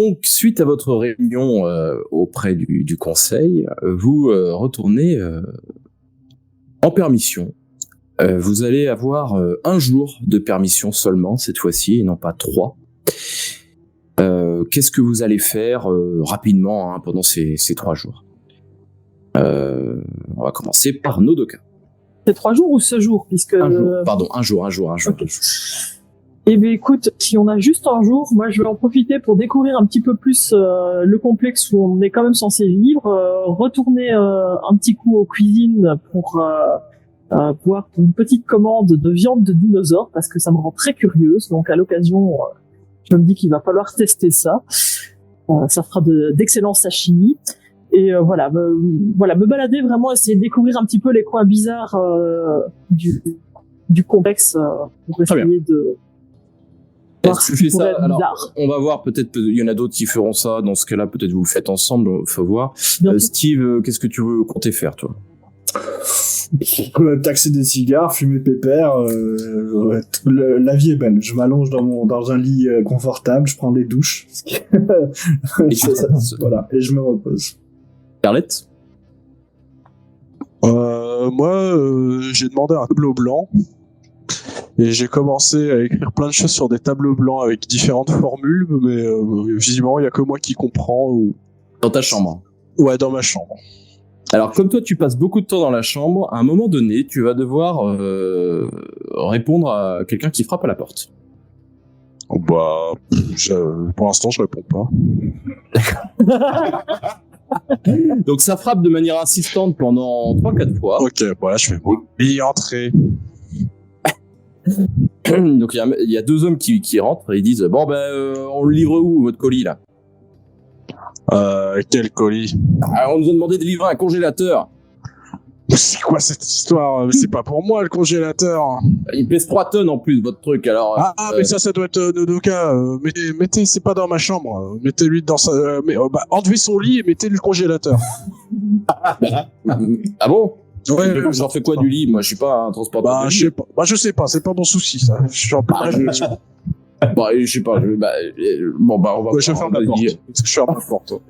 donc, suite à votre réunion auprès du conseil, vous retournez en permission. Vous allez avoir 1 jour de permission seulement cette fois-ci, et non pas 3. Qu'est-ce que vous allez faire rapidement pendant ces 3 jours? On va commencer par Nodoka. C'est 3 jours ou ce jour puisque... 1 jour, pardon, un jour. Okay. Eh bien écoute, si on a juste 1 jour, moi je vais en profiter pour découvrir un petit peu plus le complexe où on est quand même censé vivre, retourner un petit coup aux cuisines pour voir une petite commande de viande de dinosaure parce que ça me rend très curieuse, donc à l'occasion je me dis qu'il va falloir tester ça. Ça fera d'excellents sashimi. Et voilà, me balader vraiment, essayer de découvrir un petit peu les coins bizarres du complexe pour essayer de voir ce qui pourrait être bizarre. On va voir, peut-être il y en a d'autres qui feront ça. Dans ce cas-là, peut-être vous le faites ensemble, faut voir. Steve, qu'est-ce que tu veux compter faire, toi? Taxer des cigares, fumer pépère, la vie est belle. Je m'allonge dans un lit confortable, je prends des douches. Voilà, et je me repose. Scarlett? Moi, j'ai demandé un tableau blanc et j'ai commencé à écrire plein de choses sur des tableaux blancs avec différentes formules, mais visiblement, il y a que moi qui comprends. Dans ta chambre? Ouais, dans ma chambre. Alors, comme toi, tu passes beaucoup de temps dans la chambre, à un moment donné, tu vas devoir répondre à quelqu'un qui frappe à la porte. Pour l'instant, je réponds pas. Donc, ça frappe de manière insistante pendant 3-4 fois. Ok, voilà, je fais oui, entrez. Donc, il y a 2 hommes qui rentrent et ils disent bon, on le livre où, votre colis, là? Quel colis? On nous a demandé de livrer un congélateur. C'est quoi cette histoire? C'est pas pour moi le congélateur. Il pèse 3 tonnes en plus, votre truc, alors... mais ça doit être Nodoka. Mettez, c'est pas dans ma chambre. Mettez-lui dans sa... enlevez son lit et mettez le congélateur. Ah bon? Ouais, j'en fais quoi du lit? Moi, je suis pas un transporteur de lit. Je sais pas. Je sais pas, c'est pas mon souci, ça. Je sais pas. On va... je ferme la porte. Je ferme la porte.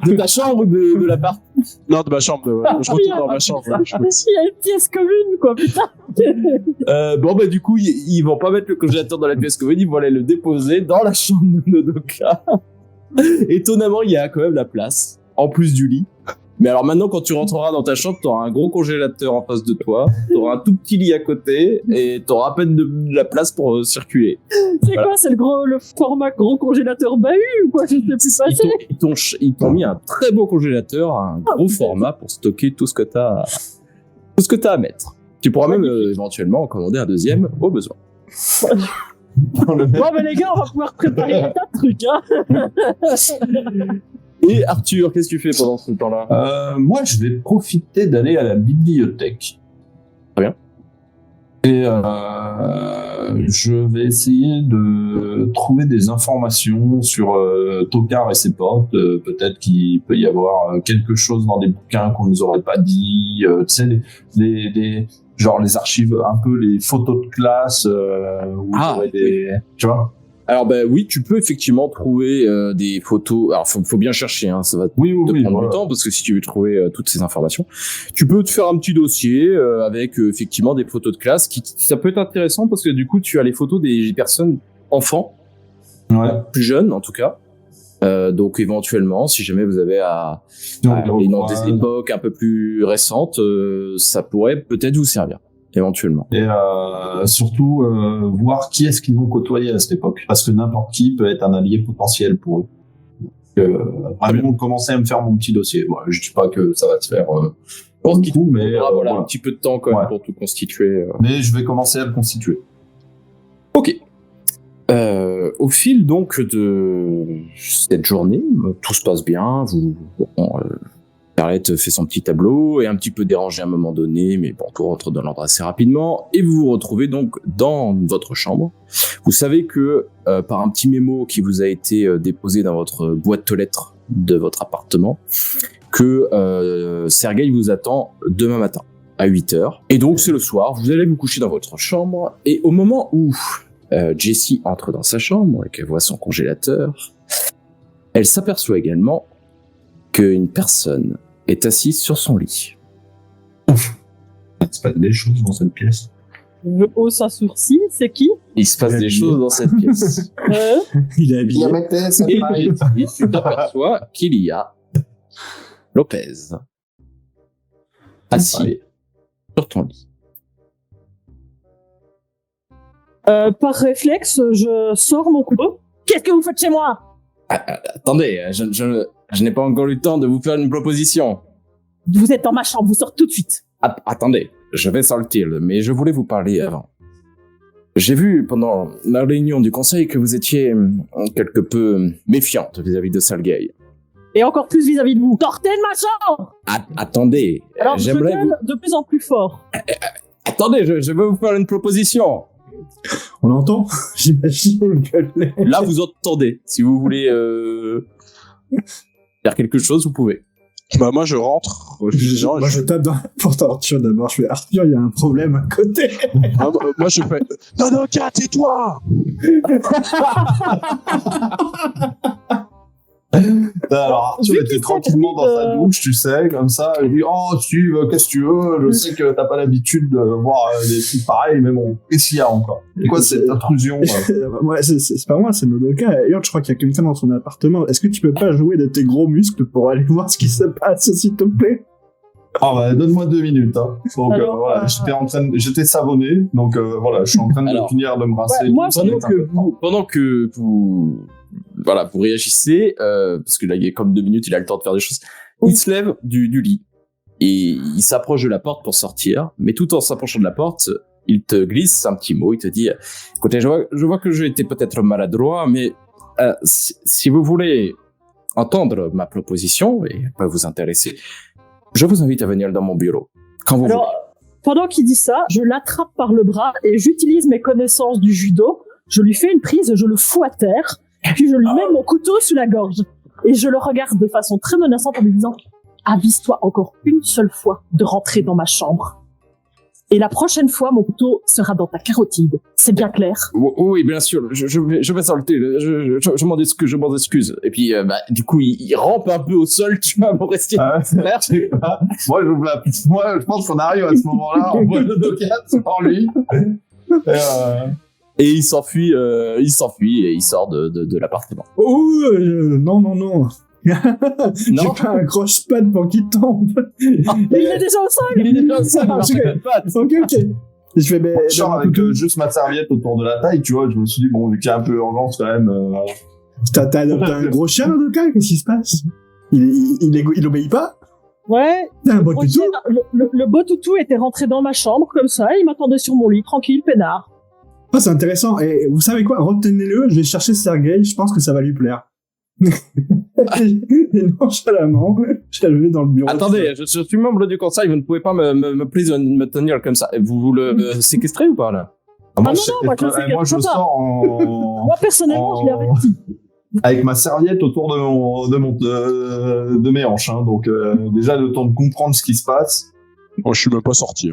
De ta chambre ou de l'appart? Non, de ma chambre. Je retourne dans ma chambre. Il y a une pièce commune, quoi, putain. Du coup, ils vont pas mettre le congélateur dans la pièce commune, ils vont aller le déposer dans la chambre de Nodoka. Étonnamment, il y a quand même la place, en plus du lit. Mais alors maintenant, quand tu rentreras dans ta chambre, t'auras un gros congélateur en face de toi, t'auras un tout petit lit à côté, et t'auras à peine de la place pour circuler. C'est quoi, c'est le format gros congélateur bahut ou quoi? Je sais plus passer. Ils t'ont mis un très beau congélateur, un gros format pour stocker tout ce que t'as à mettre. Tu pourras même éventuellement en commander un deuxième au besoin. Bon, mais les gars, on va pouvoir préparer un tas de trucs, hein. Et Arthur, qu'est-ce que tu fais pendant ce temps-là? Moi, je vais profiter d'aller à la bibliothèque. Très bien. Et je vais essayer de trouver des informations sur Tokar et ses potes. Peut-être qu'il peut y avoir quelque chose dans des bouquins qu'on nous aurait pas dit. Tu sais, genre les archives, un peu les photos de classe. Où il y aurait des... Tu vois? Alors oui, tu peux effectivement trouver des photos. Alors faut bien chercher, hein, ça va te prendre du temps parce que si tu veux trouver toutes ces informations, tu peux te faire un petit dossier avec effectivement des photos de classe. Ça peut être intéressant parce que du coup tu as les photos des personnes enfants, plus jeunes en tout cas. Donc éventuellement, si jamais vous avez à aller dans des époques un peu plus récentes, ça pourrait peut-être vous servir. Éventuellement. Et surtout voir qui est-ce qu'ils ont côtoyé à cette époque, parce que n'importe qui peut être un allié potentiel pour eux. Vraiment commencer à me faire mon petit dossier. Bon, je dis pas que ça va se faire pour tout, mais un petit peu de temps quand même pour tout constituer. Mais je vais commencer à le constituer. Ok. Au fil donc de cette journée, tout se passe bien. Scarlett fait son petit tableau, est un petit peu dérangée à un moment donné, mais bon, tout rentre dans l'ordre assez rapidement, et vous vous retrouvez donc dans votre chambre. Vous savez que par un petit mémo qui vous a été déposé dans votre boîte aux lettres de votre appartement, que Sergueï vous attend demain matin à 8h. Et donc c'est le soir, vous allez vous coucher dans votre chambre, et au moment où Jessie entre dans sa chambre et qu'elle voit son congélateur, elle s'aperçoit également qu'une personne est assise sur son lit. Il se passe des choses dans cette pièce. Je hausse un sourcil, c'est qui? Il se passe des choses dans cette pièce. Il est habillé. Et tu t'aperçois qu'il y a Lopez assis sur ton lit. Par réflexe, je sors mon couteau. Qu'est-ce que vous faites chez moi? Attendez, je n'ai pas encore eu le temps de vous faire une proposition. Vous êtes dans ma chambre, vous sortez tout de suite. Attendez, je vais sortir, mais je voulais vous parler avant. J'ai vu pendant la réunion du conseil que vous étiez quelque peu méfiante vis-à-vis de Salgay. Et encore plus vis-à-vis de vous. Sortez de ma chambre! Attendez, Alors je j'aimerais gueule de plus en plus fort. Attendez, je veux vous faire une proposition. On l'entend? J'imagine gueuler. Là, vous entendez. Si vous voulez faire quelque chose, vous pouvez. Bah moi je rentre. Moi je tape dans la porte Arthur d'abord. Je fais Arthur, il y a un problème à côté. Moi je fais Nodoka, tais-toi. Alors Arthur était tranquillement dans sa douche, tu sais, comme ça. Il dit oh Steve, qu'est-ce que tu veux? Je sais que t'as pas l'habitude de voir des trucs pareils, mais bon, qu'est-ce qu'il y a encore? C'est quoi cette intrusion? Ouais, c'est pas moi, c'est Nodoka. D'ailleurs, je crois qu'il y a quelqu'un dans son appartement. Est-ce que tu peux pas jouer de tes gros muscles pour aller voir ce qui se passe, s'il te plaît? Ah bah donne-moi 2 minutes. Hein. Donc Alors, voilà, j'étais savonné, donc voilà, je suis en train de finir de me rasser. Ouais, moi, pendant que vous voilà, vous réagissez, parce que là, il y a comme 2 minutes, il a le temps de faire des choses. Il se lève du lit et il s'approche de la porte pour sortir, mais tout en s'approchant de la porte, il te glisse un petit mot, il te dit « Écoutez, je vois que j'ai été peut-être maladroit, mais si vous voulez entendre ma proposition, et elle peut vous intéresser, je vous invite à venir dans mon bureau, quand vous voulez. » Pendant qu'il dit ça, je l'attrape par le bras et j'utilise mes connaissances du judo, je lui fais une prise, je le fous à terre, puis je lui mets mon couteau sous la gorge. Et je le regarde de façon très menaçante en lui disant « Avise-toi encore une seule fois de rentrer dans ma chambre. Et la prochaine fois, mon couteau sera dans ta carotide. C'est bien clair ?» Oui, bien sûr, je vais sortir, je m'en excuse. Et puis, du coup, il rampe un peu au sol, tu vas me rester. Moi, je pense qu'on arrive à ce moment-là, on voit le Nodoka, c'est par lui. Et il s'enfuit et il sort de l'appartement. Oh, non. J'ai pas un croche-patte pour qu'il tombe. Il est déjà au sol. Ok. Je fais je sors avec juste ma serviette autour de la taille, tu vois, je me suis dit, bon, vu qu'il y a un peu urgence quand même. T'as un gros chien, Nodoka? Qu'est-ce qui se passe? Il obéit pas? Ouais. T'as un beau toutou? Le beau toutou était rentré dans ma chambre, comme ça, il m'attendait sur mon lit, tranquille, peinard. Ah, c'est intéressant. Et vous savez quoi? Retenez-le, je vais chercher Sergei, je pense que ça va lui plaire. Et nonchalamment, je l'ai levé dans le bureau. Attendez, je suis membre du conseil, vous ne pouvez pas me tenir comme ça. Vous le séquestrez ou pas, là? Moi, je sors en... Moi, personnellement, je l'ai averti. Avec ma serviette autour de mes hanches, hein. Donc déjà le temps de comprendre ce qui se passe. Moi, je suis même pas sorti.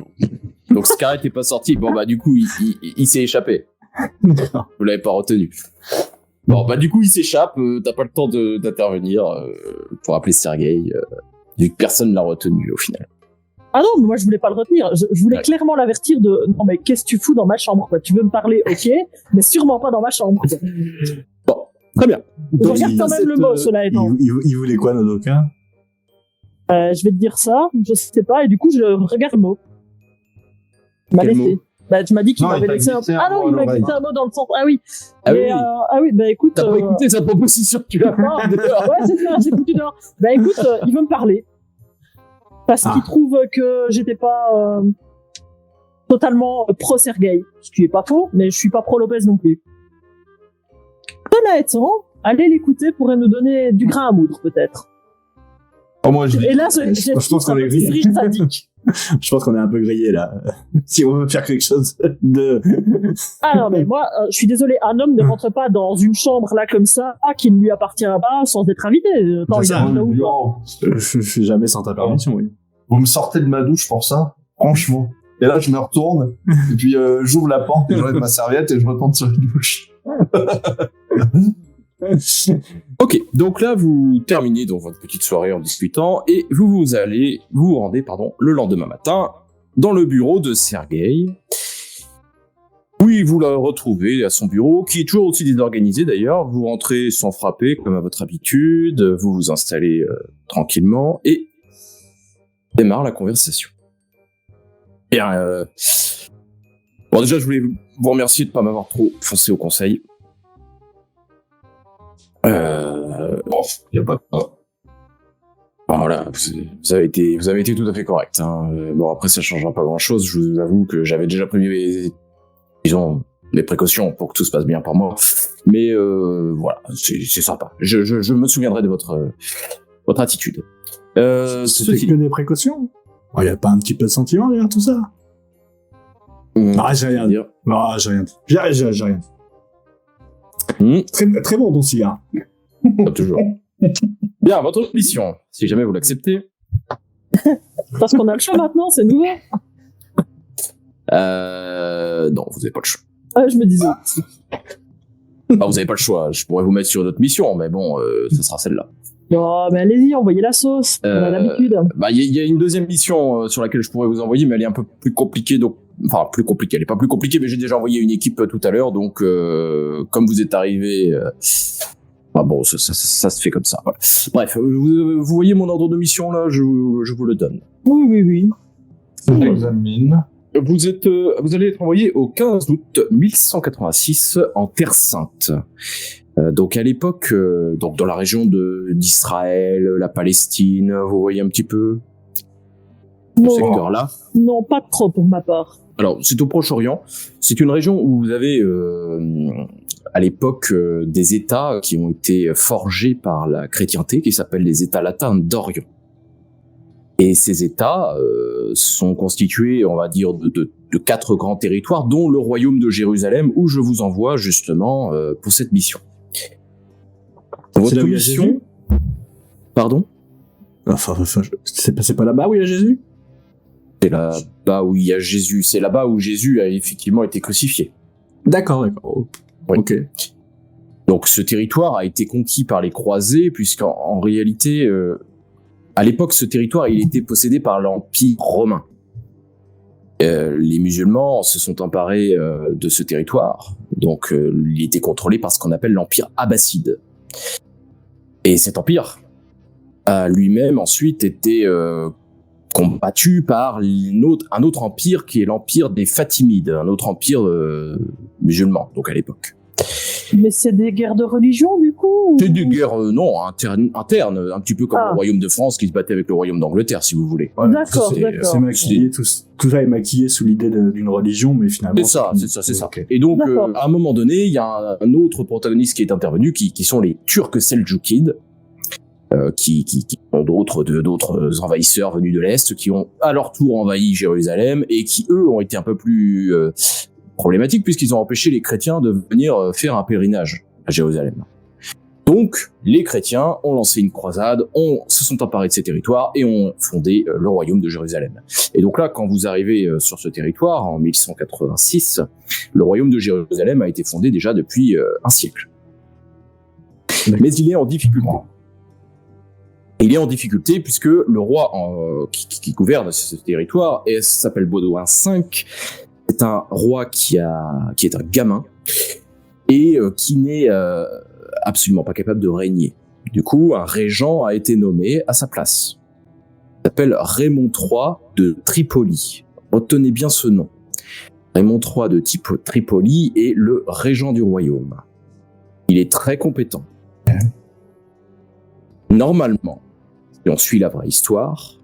Donc Scarlett est pas sorti. Bon bah du coup il s'est échappé. Vous l'avez pas retenu. Bon bah du coup il s'échappe. T'as pas le temps d'intervenir pour appeler Sergei. Vu que personne l'a retenu au final. Ah non, mais moi je voulais pas le retenir. Je voulais clairement l'avertir de non mais qu'est-ce que tu fous dans ma chambre quoi? Tu veux me parler, ok, mais sûrement pas dans ma chambre. Bon, très bien. Je regarde quand même le mot, cela étant. Il voulait quoi, Nodoka? Je vais te dire ça, je sais pas, et du coup je regarde le mot. Il m'a laissé. Bah, tu m'as dit qu'il m'avait laissé un... Ah non, il m'a glissé un mot dans le sens. Ah oui. Bah écoute... T'as pas écouté sa proposition, tu l'as pas. Ouais, c'est ça, j'ai foutu dehors. Bah écoute, il veut me parler. Parce qu'il trouve que j'étais pas totalement pro-Sergei. Ce qui est pas faux, mais je suis pas pro-Lopez non plus. Cela étant, aller l'écouter pourrait nous donner du grain à moudre, peut-être. Oh, moi, et là, je pense qu'on est grillé. Je pense qu'on est un peu grillé là. Si on veut faire quelque chose de. Ah non, mais moi, je suis désolé, un homme ne rentre pas dans une chambre là comme ça, qui ne lui appartient pas, sans être invité. Je fais jamais sans ta permission, oui. Vous me sortez de ma douche pour ça? Franchement. Et là, je me retourne, et puis j'ouvre la porte, et j'enlève ma serviette, et je retourne sur la douche. Ok, donc là vous terminez donc votre petite soirée en discutant et vous vous rendez le lendemain matin dans le bureau de Sergueï. Oui, vous la retrouvez à son bureau, qui est toujours aussi désorganisé d'ailleurs. Vous rentrez sans frapper comme à votre habitude, vous vous installez tranquillement et démarre la conversation. Bien, bon déjà je voulais vous remercier de ne pas m'avoir trop foncé au conseil. Bon, y a pas de quoi. Bon, voilà, vous avez été tout à fait correct. Hein. Bon, après, ça changera pas grand-chose. Je vous avoue que j'avais déjà pris les précautions pour que tout se passe bien pour moi. Mais voilà, c'est sympa. Je me souviendrai de votre attitude. C'était que des précautions. Il n'y a pas un petit peu de sentiment derrière tout ça. J'ai rien dit. J'ai rien dit. J'ai rien dit. Très bon ton cigare. Toujours. Bien, votre mission, si jamais vous l'acceptez. Parce qu'on a le choix maintenant, c'est nouveau. Non, vous n'avez pas le choix. Je me disais. Vous n'avez pas le choix. Je pourrais vous mettre sur une autre mission, mais bon, ce sera celle-là. Oh, mais allez-y, envoyez la sauce. On a l'habitude. Il y a une deuxième mission sur laquelle je pourrais vous envoyer, mais elle est un peu plus compliquée. Donc, enfin, plus compliquée. Elle est pas plus compliquée, mais j'ai déjà envoyé une équipe tout à l'heure. Donc, comme vous êtes arrivé, bon, ça se fait comme ça. Voilà. Bref, vous voyez mon ordre de mission là, je vous le donne. Oui. J'examine. Vous allez être envoyé au 15 août 1186 en Terre Sainte. Donc à l'époque, donc dans la région d'Israël, la Palestine, vous voyez un petit peu ce secteur-là. Non, pas trop pour ma part. Alors c'est au Proche-Orient. C'est une région où vous avez à l'époque des États qui ont été forgés par la chrétienté, qui s'appellent les États latins d'Orient. Et ces États sont constitués, on va dire, de 4 grands territoires, dont le royaume de Jérusalem, où je vous envoie justement pour cette mission. Votre mission... Pardon ? Enfin, c'est pas là-bas où il y a Jésus ? C'est là-bas où il y a Jésus. C'est là-bas où Jésus a effectivement été crucifié. D'accord. Oui. Ok. Donc ce territoire a été conquis par les croisés, puisqu'en réalité... à l'époque, ce territoire, il était possédé par l'Empire romain. Les musulmans se sont emparés de ce territoire. Donc, il était contrôlé par ce qu'on appelle l'Empire abbasside. Et cet empire a lui-même ensuite été combattu par un autre empire qui est l'Empire des Fatimides, un autre empire musulman, donc à l'époque. Mais c'est des guerres de religion, du coup ? C'est des guerres, internes, un petit peu comme le royaume de France qui se battait avec le royaume d'Angleterre, si vous voulez. Ouais, d'accord. C'est maquillé, tout ça est maquillé sous l'idée d'une religion, mais finalement... C'est ça. Okay. Et donc, à un moment donné, il y a un autre protagoniste qui est intervenu, qui sont les Turcs Seldjoukides, qui ont d'autres envahisseurs venus de l'Est, qui ont à leur tour envahi Jérusalem, et qui, eux, ont été un peu plus... problématique puisqu'ils ont empêché les chrétiens de venir faire un pèlerinage à Jérusalem. Donc, les chrétiens ont lancé une croisade, se sont emparés de ces territoires et ont fondé le royaume de Jérusalem. Et donc là, quand vous arrivez sur ce territoire, en 1186, le royaume de Jérusalem a été fondé déjà depuis un siècle. Mais il est en difficulté. Il est en difficulté puisque le roi qui gouverne ce territoire s'appelle Baudouin V. C'est un roi qui est un gamin et qui n'est absolument pas capable de régner. Du coup, un régent a été nommé à sa place. Il s'appelle Raymond III de Tripoli. Retenez bien ce nom. Raymond III de Tripoli est le régent du royaume. Il est très compétent. Normalement, si on suit la vraie histoire,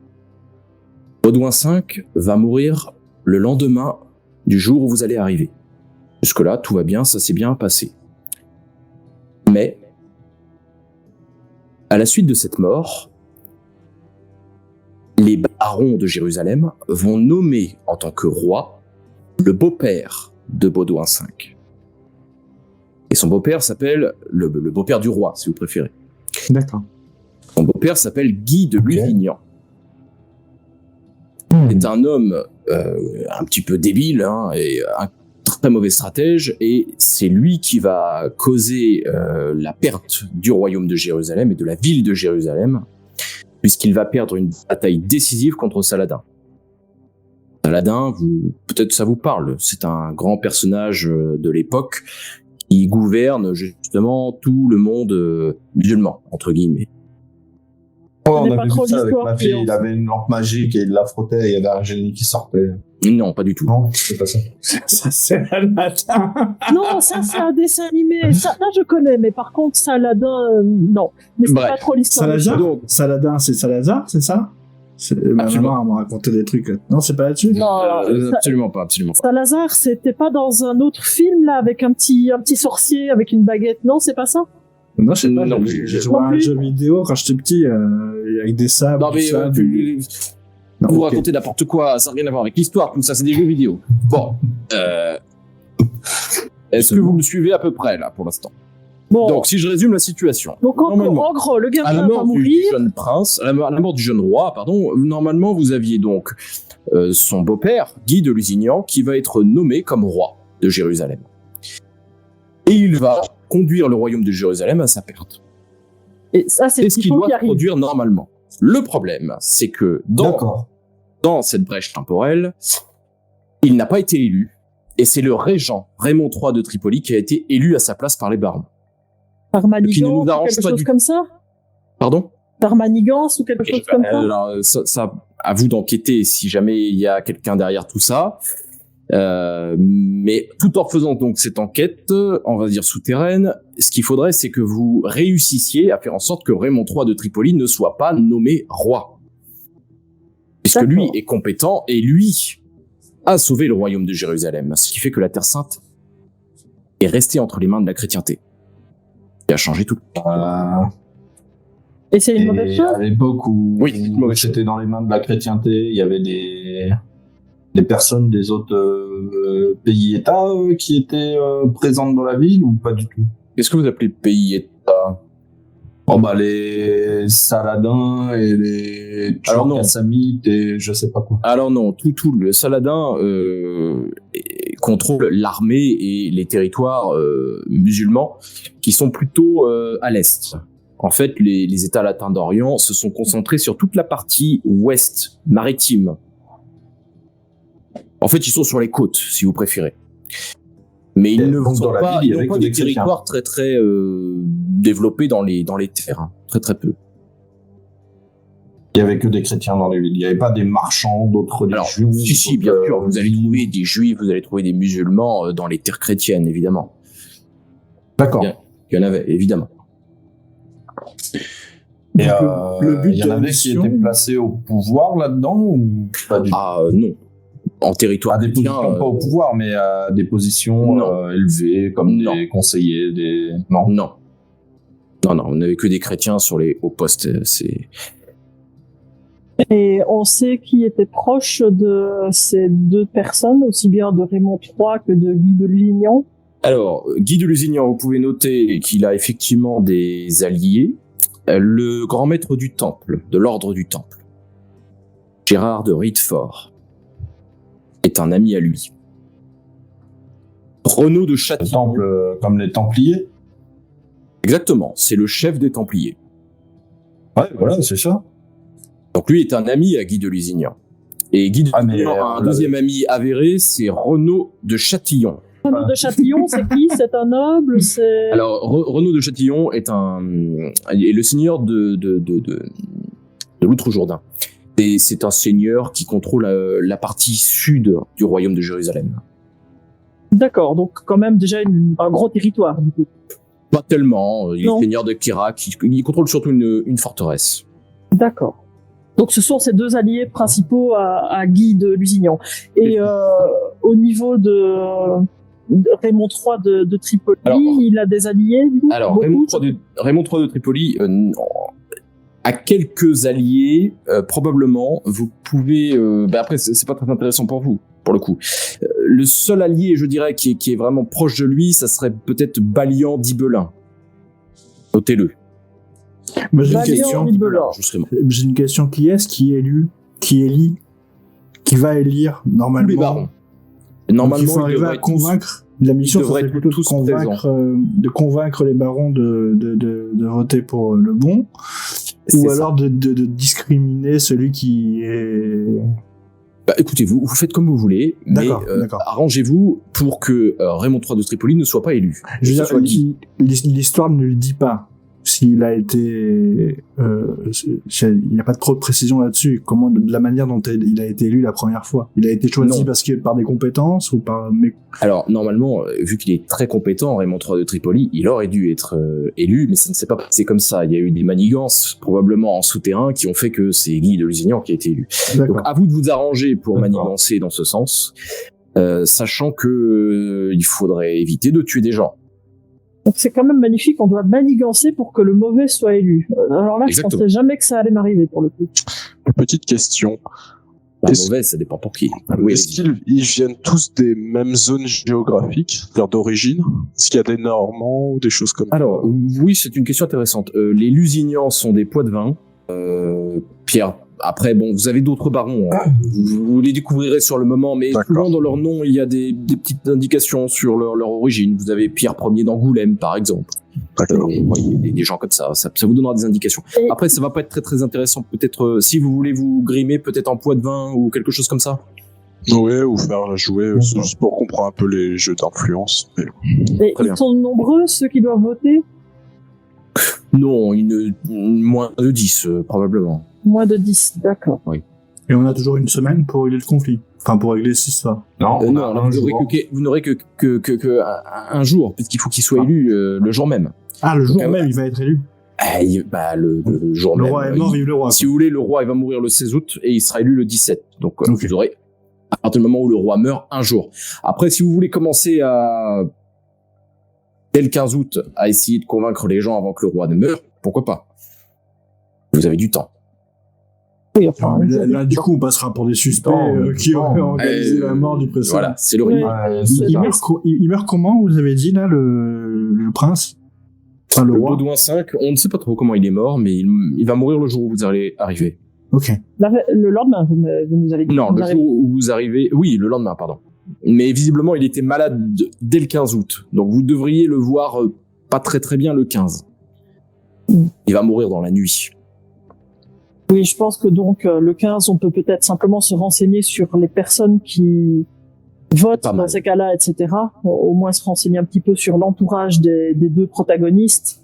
Baudouin V va mourir le lendemain du jour où vous allez arriver. Jusque-là, tout va bien, ça s'est bien passé. Mais, à la suite de cette mort, les barons de Jérusalem vont nommer en tant que roi le beau-père de Baudouin V. Et son beau-père s'appelle le beau-père du roi, si vous préférez. D'accord. Son beau-père s'appelle Guy de Lusignan. C'est un homme un petit peu débile, hein, et un très mauvais stratège, et c'est lui qui va causer la perte du royaume de Jérusalem et de la ville de Jérusalem, puisqu'il va perdre une bataille décisive contre Saladin. Saladin, peut-être ça vous parle, c'est un grand personnage de l'époque qui gouverne justement tout le monde musulman, entre guillemets. On avait vu ça avec ma fille, il avait une lampe magique et il la frottait et il y avait un génie qui sortait. Non, pas du tout. Non, c'est pas ça. Ça, c'est Aladdin. Non, ça c'est un dessin animé. Ça, là je connais, mais par contre Saladin, non. Mais c'est Bref. pas trop l'histoire. Saladin, c'est Salazar, c'est ça? Ma maman m'a raconté des trucs. Non, c'est pas là-dessus? Non, Absolument pas, absolument pas. Salazar, c'était pas dans un autre film là avec un petit sorcier avec une baguette. Non, c'est pas ça? Non, je sais pas. Non, J'ai joué à un jeu vidéo quand j'étais petit avec des sables. Non, mais vous racontez n'importe quoi, ça n'a rien à voir avec l'histoire, tout ça, c'est des jeux vidéo. Bon, est-ce que vous me suivez à peu près, là, pour l'instant? Bon. Donc, si je résume la situation. Donc, en gros, le gamin à la va mort du mourir. jeune prince, à la mort du jeune roi, pardon, normalement, vous aviez donc son beau-père, Guy de Lusignan, qui va être nommé comme roi de Jérusalem. Et il va conduire le royaume de Jérusalem à sa perte. Et ça, c'est ce qu'il doit produire normalement. Le problème, c'est que dans cette brèche temporelle, il n'a pas été élu, et c'est le régent Raymond III de Tripoli qui a été élu à sa place par les barons. Par manigance ou quelque chose comme ça? Pardon? Par manigance ou quelque chose comme ça? Alors, ça, à vous d'enquêter si jamais il y a quelqu'un derrière tout ça. Mais tout en faisant donc cette enquête, on va dire souterraine, ce qu'il faudrait, c'est que vous réussissiez à faire en sorte que Raymond III de Tripoli ne soit pas nommé roi. Puisque lui est compétent et lui a sauvé le royaume de Jérusalem. Ce qui fait que la Terre Sainte est restée entre les mains de la chrétienté. Et a changé tout. Et c'est une mauvaise chose? À l'époque où oui, c'était dans les mains de la chrétienté, il y avait des personnes des autres pays-États qui étaient présentes dans la ville ou pas du tout? Qu'est-ce que vous appelez pays-État? Oh bah les Saladins et les Kassamites et je sais pas quoi. Alors non, tout le Saladin contrôle l'armée et les territoires musulmans qui sont plutôt à l'est. En fait, les États latins d'Orient se sont concentrés sur toute la partie ouest maritime. En fait, ils sont sur les côtes, si vous préférez. Mais ils ne sont pas, ils n'ont pas des territoires très très développés dans les terres, hein. Très très peu. Il y avait que des chrétiens dans les villes. Il n'y avait pas des marchands d'autres religions. Si, bien sûr, vous allez trouver des juifs, vous allez trouver des musulmans dans les terres chrétiennes, évidemment. D'accord. Il y en avait, évidemment. Et le but il y en avait qui étaient placés au pouvoir là-dedans ou pas du tout? Ah non. En territoire des positions pas au pouvoir, mais à des positions élevées, comme des conseillers, Non, on n'avait que des chrétiens au poste. Et on sait qui était proche de ces deux personnes, aussi bien de Raymond III que de Guy de Lusignan. Alors, Guy de Lusignan, vous pouvez noter qu'il a effectivement des alliés. Le grand maître du temple, de l'ordre du temple, Gérard de Riedfort, est un ami à lui. Renaud de Châtillon. Comme les Templiers? Exactement, c'est le chef des Templiers. Ouais, voilà, c'est ça. Donc lui est un ami à Guy de Lusignan. Et Guy de Lusignan a un deuxième ami avéré, c'est Renaud de Châtillon. Renaud de Châtillon, c'est qui? C'est un noble? Alors, Renaud de Châtillon est le seigneur de l'Outre-Jourdain. Et c'est un seigneur qui contrôle la partie sud du royaume de Jérusalem. D'accord, donc quand même déjà un gros territoire, du coup. Pas tellement, il est seigneur de Kérak, il contrôle surtout une forteresse. D'accord. Donc ce sont ces deux alliés principaux à Guy de Lusignan. Et au niveau de Raymond III de Tripoli, il a des alliés, du coup? Alors, Raymond III de Tripoli a quelques alliés, probablement. Vous pouvez... après, c'est pas très intéressant pour vous, pour le coup. Le seul allié, je dirais, qui est vraiment proche de lui, ça serait peut-être Balian d'Ibelin. Notez-le. Moi, j'ai une question. Justement. J'ai une question. Qui est-ce qui élit qui va élire normalement. Tous les barons. Normalement, il faut arriver à convaincre. La mission serait plutôt de convaincre les barons de voter pour le bon, ou alors de discriminer celui qui est. Bah, écoutez, vous faites comme vous voulez, mais arrangez-vous pour que Raymond III de Tripoli ne soit pas élu. Je veux dire, l'histoire ne le dit pas. S'il a été, il n'y a pas trop de précision là-dessus. Comment, de la manière dont il a été élu la première fois. Il a été choisi parce que par des compétences ou par. Alors normalement, vu qu'il est très compétent, Raymond III de Tripoli, il aurait dû être élu, mais ça ne s'est pas passé comme ça. Il y a eu des manigances, probablement en souterrain, qui ont fait que c'est Guy de Lusignan qui a été élu. Donc à vous de vous arranger pour manigancer dans ce sens, sachant que il faudrait éviter de tuer des gens. Donc c'est quand même magnifique, on doit manigancer pour que le mauvais soit élu. Alors là, je pensais jamais que ça allait m'arriver pour le coup. Petite question. Mauvais, ça dépend pour qui. Oui, est-ce qu'ils viennent tous des mêmes zones géographiques, c'est-à-dire d'origine? Est-ce qu'il y a des Normands ou des choses comme ça? Alors, oui, c'est une question intéressante. Les Lusignans sont des Poitevins. Pierre, après, bon, vous avez d'autres barons. Hein. Vous les découvrirez sur le moment, mais souvent dans leur nom, il y a des petites indications sur leur origine. Vous avez Pierre Ier d'Angoulême, par exemple. Vous voyez, des gens comme ça vous donnera des indications. Après, ça va pas être très très intéressant. Peut-être, si vous voulez vous grimer, peut-être en Poitevin ou quelque chose comme ça. Oui, ou faire jouer, juste pour comprendre un peu les jeux d'influence. Et ils sont nombreux, ceux qui doivent voter? Non, moins de 10, probablement. Moins de 10, d'accord. Oui. Et on a toujours une semaine pour régler le conflit. Enfin, pour régler cette histoire. Non, vous n'aurez que un jour, puisqu'il faut qu'il soit élu le jour même. Ah, le jour même, il va être élu. Le jour même. Le roi est mort, vive le roi. Si vous voulez, le roi, il va mourir le 16 août et il sera élu le 17. Donc, vous aurez, à partir du moment où le roi meurt, un jour. Après, si vous voulez commencer dès le 15 août, à essayer de convaincre les gens avant que le roi ne meure, pourquoi pas? Vous avez du temps. Oui, enfin, là, du coup, on passera pour des suspects qui auraient organisé la mort du précédent. Voilà, c'est l'horrible. Il meurt comment, vous avez dit, là, le prince? Enfin, le roi. Baudouin V, on ne sait pas trop comment il est mort, mais il va mourir le jour où vous allez arriver. Ok. Le lendemain, vous nous avez dit. Non, le jour où vous arrivez... Oui, le lendemain, pardon. Mais visiblement, il était malade dès le 15 août. Donc, vous devriez le voir pas très très bien le 15. Il va mourir dans la nuit. Oui, je pense que donc le 15, on peut peut-être simplement se renseigner sur les personnes qui votent dans ces cas-là, etc. Au moins se renseigner un petit peu sur l'entourage des deux protagonistes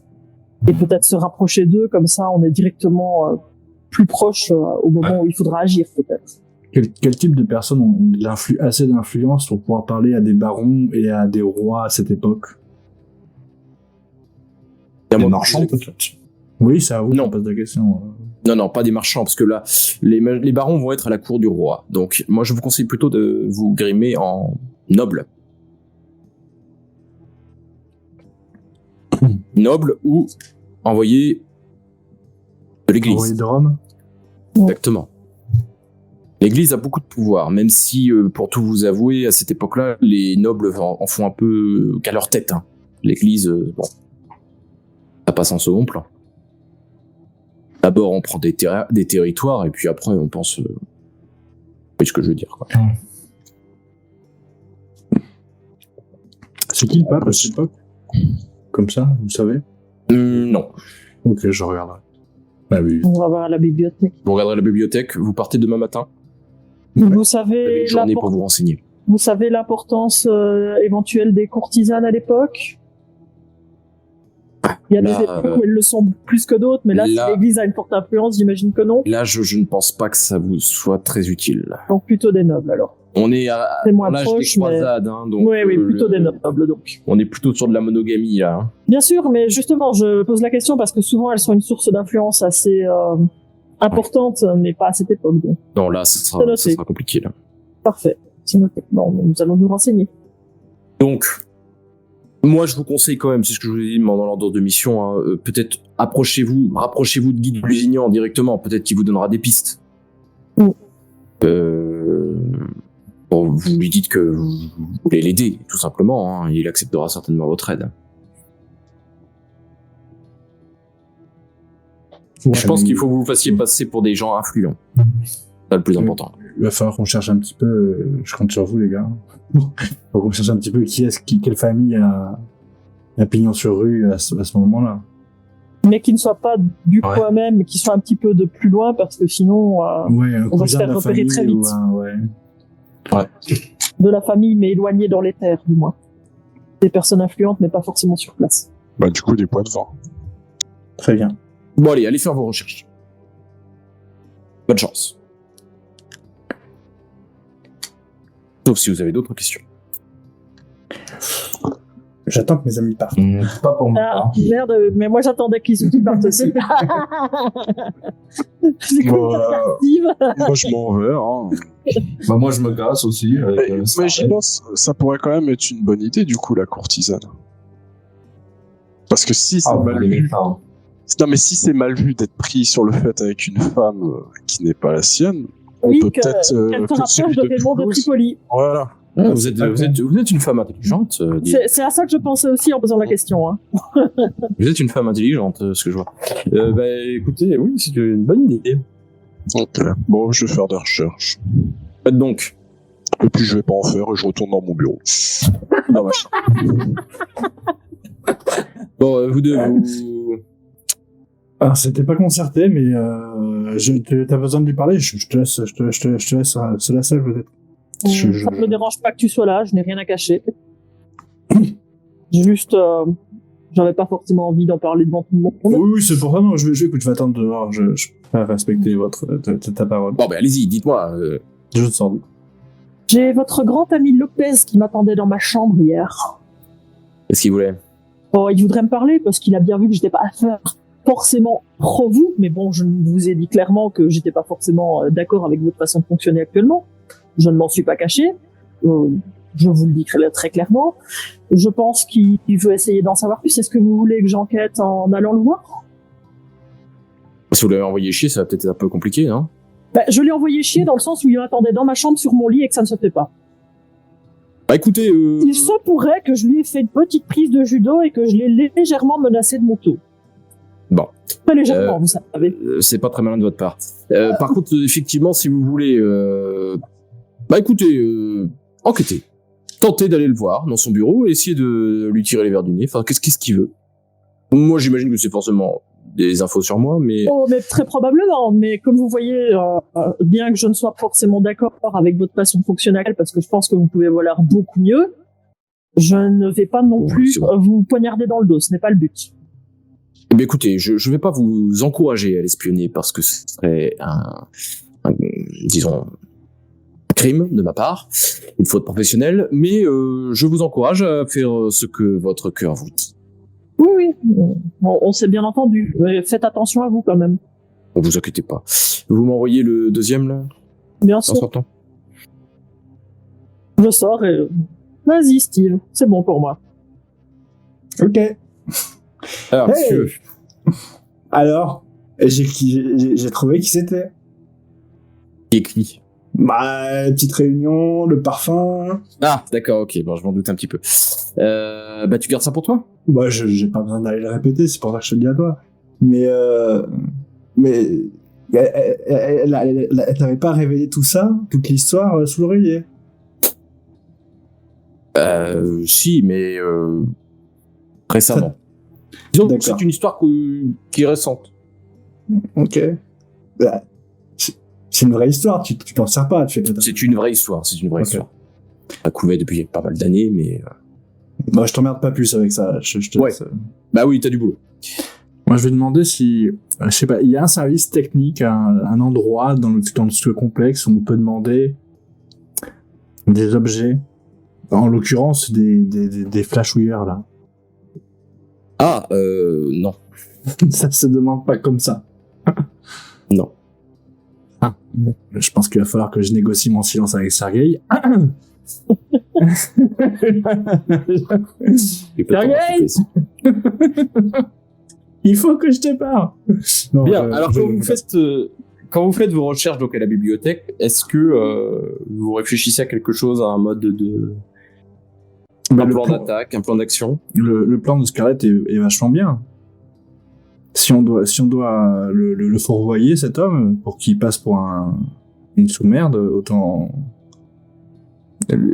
et peut-être se rapprocher d'eux, comme ça on est directement plus proche au moment où il faudra agir peut-être. Quel type de personnes ont assez d'influence pour pouvoir parler à des barons et à des rois à cette époque? Des marchands peut-être. Oui, ça vous pose la question. Non, pas des marchands, parce que là, les barons vont être à la cour du roi. Donc, moi, je vous conseille plutôt de vous grimer en noble. Noble ou envoyé de l'église. Envoyé de Rome. Exactement. L'église a beaucoup de pouvoir, même si, pour tout vous avouer, à cette époque-là, les nobles en font un peu qu'à leur tête. Hein. L'église, ça passe en second plan. D'abord, on prend des territoires, et puis après, on pense... Vous voyez ce que je veux dire, quoi. C'est qui le pape à cette époque? Comme ça, vous savez? Non. Ok, je regarderai. Ah oui. On va voir à la bibliothèque. Vous regarderez la bibliothèque, vous partez demain matin. Vous savez... Une journée pour vous renseigner. Vous savez l'importance éventuelle des courtisanes à l'époque? Il y a des époques où elles le sont plus que d'autres, mais là, si l'église a une forte influence, j'imagine que non. Là, je ne pense pas que ça vous soit très utile. Donc plutôt des nobles, alors. On est à l'âge des croisades, hein, donc... Oui, plutôt des nobles, donc. On est plutôt sur de la monogamie, là. Hein. Bien sûr, mais justement, je pose la question parce que souvent, elles sont une source d'influence assez importante, mais pas à cette époque, donc. Non, là, ça sera compliqué, là. Parfait. C'est noté. Bon, nous allons nous renseigner. Donc... Moi, je vous conseille quand même, c'est ce que je vous ai dit dans l'ordre de mission, hein, peut-être rapprochez-vous de Guy de Lusignan directement, peut-être qu'il vous donnera des pistes. Bon, vous lui dites que vous voulez l'aider, tout simplement, hein, il acceptera certainement votre aide. Ouais, je pense qu'il faut que vous fassiez passer pour des gens influents. C'est le plus important. il va falloir qu'on cherche un petit peu. Je compte sur vous, les gars. Faut qu'on cherche un petit peu quelle famille a pignon sur rue à ce moment-là. Mais qui ne soit pas du coin même, mais qui soit un petit peu de plus loin, parce que sinon, on va se faire repérer très vite. De la famille, mais éloignée dans les terres, du moins. Des personnes influentes, mais pas forcément sur place. Bah, du coup, des points de vent. Très bien. Bon, allez faire vos recherches. Bonne chance. Sauf si vous avez d'autres questions. J'attends que mes amis partent. Pas pour moi. Ah, merde, mais moi j'attendais qu'ils partent aussi. C'est cool, moi, je m'en vais. Hein. Bah, moi, je me casse aussi. Mais j'y pense, ça pourrait quand même être une bonne idée, du coup, la courtisane. Parce que si c'est mal vu... Non, mais si c'est mal vu d'être pris sur le fait avec une femme qui n'est pas la sienne, on peut peut-être... qu'elle te rapproche de Raymond de Tripoli. Voilà. Vous êtes une femme intelligente. C'est à ça que je pensais aussi en posant la question. Hein. Vous êtes une femme intelligente, ce que je vois. Bah, écoutez, oui, c'est une bonne idée. Ok. Bon, je vais faire des recherches. Faites donc. Et puis je vais pas en faire et je retourne dans mon bureau. Non, bon, vous deux, vous... Alors, c'était pas concerté, mais t'as besoin de lui parler. Je te laisse se la seule peut-être. Ça me dérange pas que tu sois là, je n'ai rien à cacher. Juste, j'avais pas forcément envie d'en parler devant tout le monde. Oui, c'est pour ça. Non, je vais attendre dehors. Je vais respecter ta parole. Bon, ben allez-y, dites-moi. Je te sens. J'ai votre grand ami Lopez qui m'attendait dans ma chambre hier. Qu'est-ce qu'il voulait? Oh, il voudrait me parler parce qu'il a bien vu que j'étais pas forcément pro vous, mais bon, je vous ai dit clairement que j'étais pas forcément d'accord avec votre façon de fonctionner actuellement. Je ne m'en suis pas caché. Je vous le dis très clairement. Je pense qu'il veut essayer d'en savoir plus. Est-ce que vous voulez que j'enquête en allant le voir? Si vous l'avez envoyé chier, ça va peut-être être un peu compliqué, non? Bah, je l'ai envoyé chier dans le sens où il m'attendait dans ma chambre sur mon lit et que ça ne se fait pas. Bah écoutez... Il se pourrait que je lui ai fait une petite prise de judo et que je l'ai légèrement menacé de moto. Bon. Très légèrement, vous savez. C'est pas très malin de votre part. Par contre, effectivement, si vous voulez... Bah écoutez, enquêtez. Tentez d'aller le voir dans son bureau et essayez de lui tirer les verres du nez. Enfin, qu'est-ce qu'il veut? Moi, j'imagine que c'est forcément des infos sur moi, mais... Oh, mais très probablement. Mais comme vous voyez, bien que je ne sois pas forcément d'accord avec votre façon de fonctionner, parce que je pense que vous pouvez voler beaucoup mieux, je ne vais pas non plus vous poignarder dans le dos. Ce n'est pas le but. Eh bien, écoutez, je vais pas vous encourager à l'espionner parce que ce serait disons, un crime de ma part, une faute professionnelle, mais je vous encourage à faire ce que votre cœur vous dit. Oui. On s'est bien entendu. Faites attention à vous quand même. Ne vous inquiétez pas. Vous m'envoyez le deuxième, là? Bien sûr. En sortant. Je sors et... Vas-y, Steve. C'est bon pour moi. Ok. Alors, monsieur. Alors, j'ai trouvé qui c'était. Qui est qui? Bah, petite réunion, le parfum. Ah, d'accord, ok. Bon, je m'en doute un petit peu. Bah, tu gardes ça pour toi? Bah, j'ai pas besoin d'aller le répéter, c'est pour ça que je te le dis à toi. Mais elle t'avait pas révélé tout ça, toute l'histoire sous l'oreiller. Si, mais récemment. Disons que c'est une histoire qui est récente. Ok. Bah, c'est une vraie histoire, tu t'en sers pas. C'est une vraie histoire, histoire. Ça couvait depuis pas mal d'années, mais... Bah, je t'emmerde pas plus avec ça. Je te laisse. Bah oui, t'as du boulot. Moi, je vais demander si... je sais pas, il y a un service technique, un endroit dans ce complexe où on peut demander des objets. En l'occurrence, des flashouilleurs, là. Ah, non. Ça se demande pas comme ça. Non. Ah, je pense qu'il va falloir que je négocie mon silence avec Sergueï. Sergueï, il faut que je te parle. Non, bien, alors quand vous faites vos recherches donc à la bibliothèque, est-ce que vous réfléchissez à quelque chose, à un mode un plan d'attaque, un plan d'action? Le plan de Scarlett est vachement bien. Si on doit le fourvoyer, cet homme, pour qu'il passe pour un une sous-merde, autant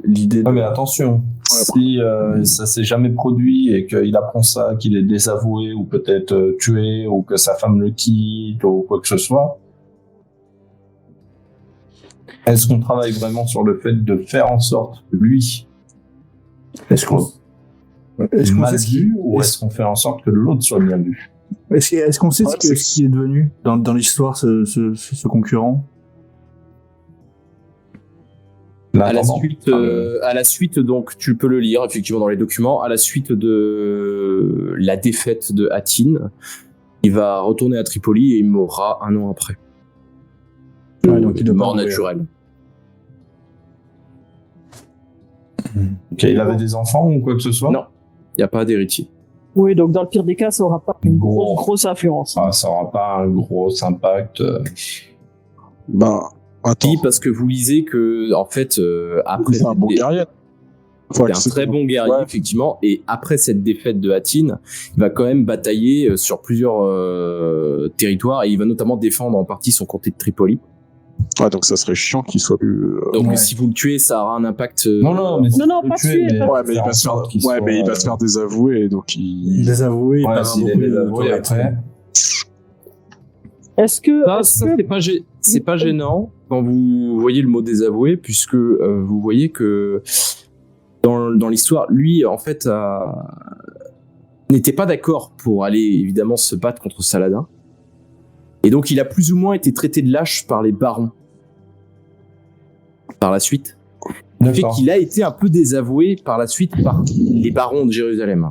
l'idée de... mais attention, si ça s'est jamais produit et qu'il apprend ça, qu'il est désavoué ou peut-être tué ou que sa femme le quitte ou quoi que ce soit, est-ce qu'on travaille vraiment sur le fait de faire en sorte que lui est-ce qu'on mal vu ou est-ce qu'on fait en sorte que l'autre soit bien vu? Est-ce qu'on sait ce qui est devenu dans l'histoire ce concurrent? À la suite, donc, tu peux le lire effectivement dans les documents. À la suite de la défaite de Hattin, il va retourner à Tripoli et il mourra 1 an après. Donc il mort naturelle. Ok, il avait des enfants ou quoi que ce soit? Non, il n'y a pas d'héritier. Oui, donc dans le pire des cas, ça n'aura pas une grosse influence. Ça n'aura pas un gros impact. Attends. Oui, parce que vous lisez que, en fait, après... C'est un bon guerrier. C'est un très bon guerrier, effectivement. Et après cette défaite de Hattin, il va quand même batailler sur plusieurs territoires et il va notamment défendre en partie son comté de Tripoli. Ouais, donc ça serait chiant qu'il soit plus... Donc si vous le tuez, ça aura un impact... Non, pas tuer. Mais il va se faire désavouer, donc il... Désavouer, ouais, s'il est désavoué après... Est-ce que... c'est pas gênant quand vous voyez le mot désavoué, puisque vous voyez que dans l'histoire, lui, en fait, n'était pas d'accord pour aller, évidemment, se battre contre Saladin. Et donc, il a plus ou moins été traité de lâche par les barons. Par la suite. Ce qui fait qu'il a été un peu désavoué par la suite par les barons de Jérusalem.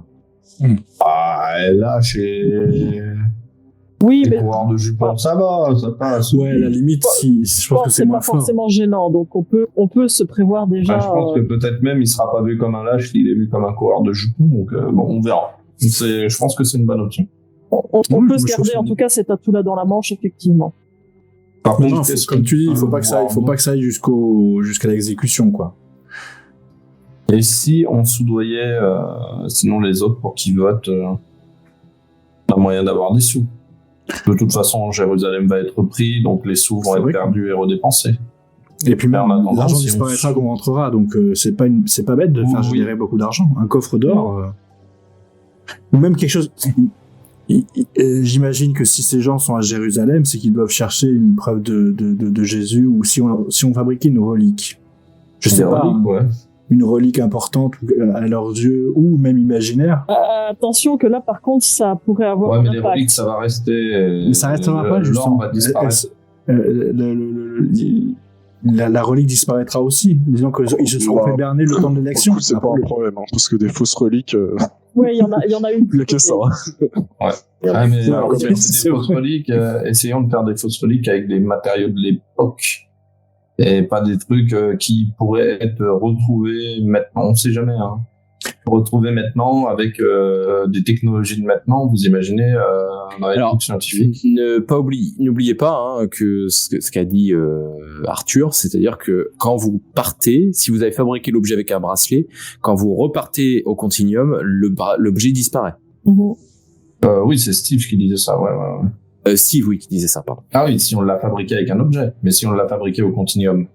Lâche et... Oui, les mais pouvoirs de jupon, ça passe. Ouais, à la limite, je pense que c'est moins pas forcément gênant, donc on peut se prévoir déjà. Je pense que peut-être même il sera pas vu comme un lâche, il est vu comme un coureur de jupon, donc on verra. Je pense que c'est une bonne option. On peut se garder en tout cas cet atout-là dans la manche, effectivement. Par contre, comme tu dis, il faut pas que ça aille jusqu'à l'exécution, quoi. Et si on soudoyait, sinon les autres pour qu'ils votent, pas moyen d'avoir des sous. De toute façon, Jérusalem va être pris, donc les sous vont être perdus et redépensés. Et puis même, l'argent disparaîtra quand on rentrera, donc c'est pas bête de faire générer beaucoup d'argent. Un coffre d'or, ou même quelque chose... J'imagine que si ces gens sont à Jérusalem, c'est qu'ils doivent chercher une preuve de Jésus, ou si on fabriquait une relique. Je sais pas. Une relique importante à leurs yeux, ou même imaginaire. Attention que là, par contre, ça pourrait avoir un impact. Mais les reliques, ça va rester... Mais ça restera pas, justement. Va disparaître. La relique disparaîtra aussi. Disons qu'ils se sont fait berner le temps de l'élection. C'est pas un problème, parce que des fausses reliques... Ouais, il y en a une. Il y a que ça. Ouais. Mais des fausses reliques, essayons de faire des fausses reliques avec des matériaux de l'époque. Et pas des trucs qui pourraient être retrouvés maintenant, on sait jamais. Retrouvés maintenant avec des technologies de maintenant, vous imaginez dans l'époque scientifique. N'oubliez pas que ce qu'a dit Arthur, c'est-à-dire que quand vous partez, si vous avez fabriqué l'objet avec un bracelet, quand vous repartez au Continuum, l'objet disparaît. Oui, c'est Steve qui disait ça, ouais. Steve, oui, qui disait ça, pardon. Ah oui, si on l'a fabriqué avec un objet, mais si on l'a fabriqué au Continuum.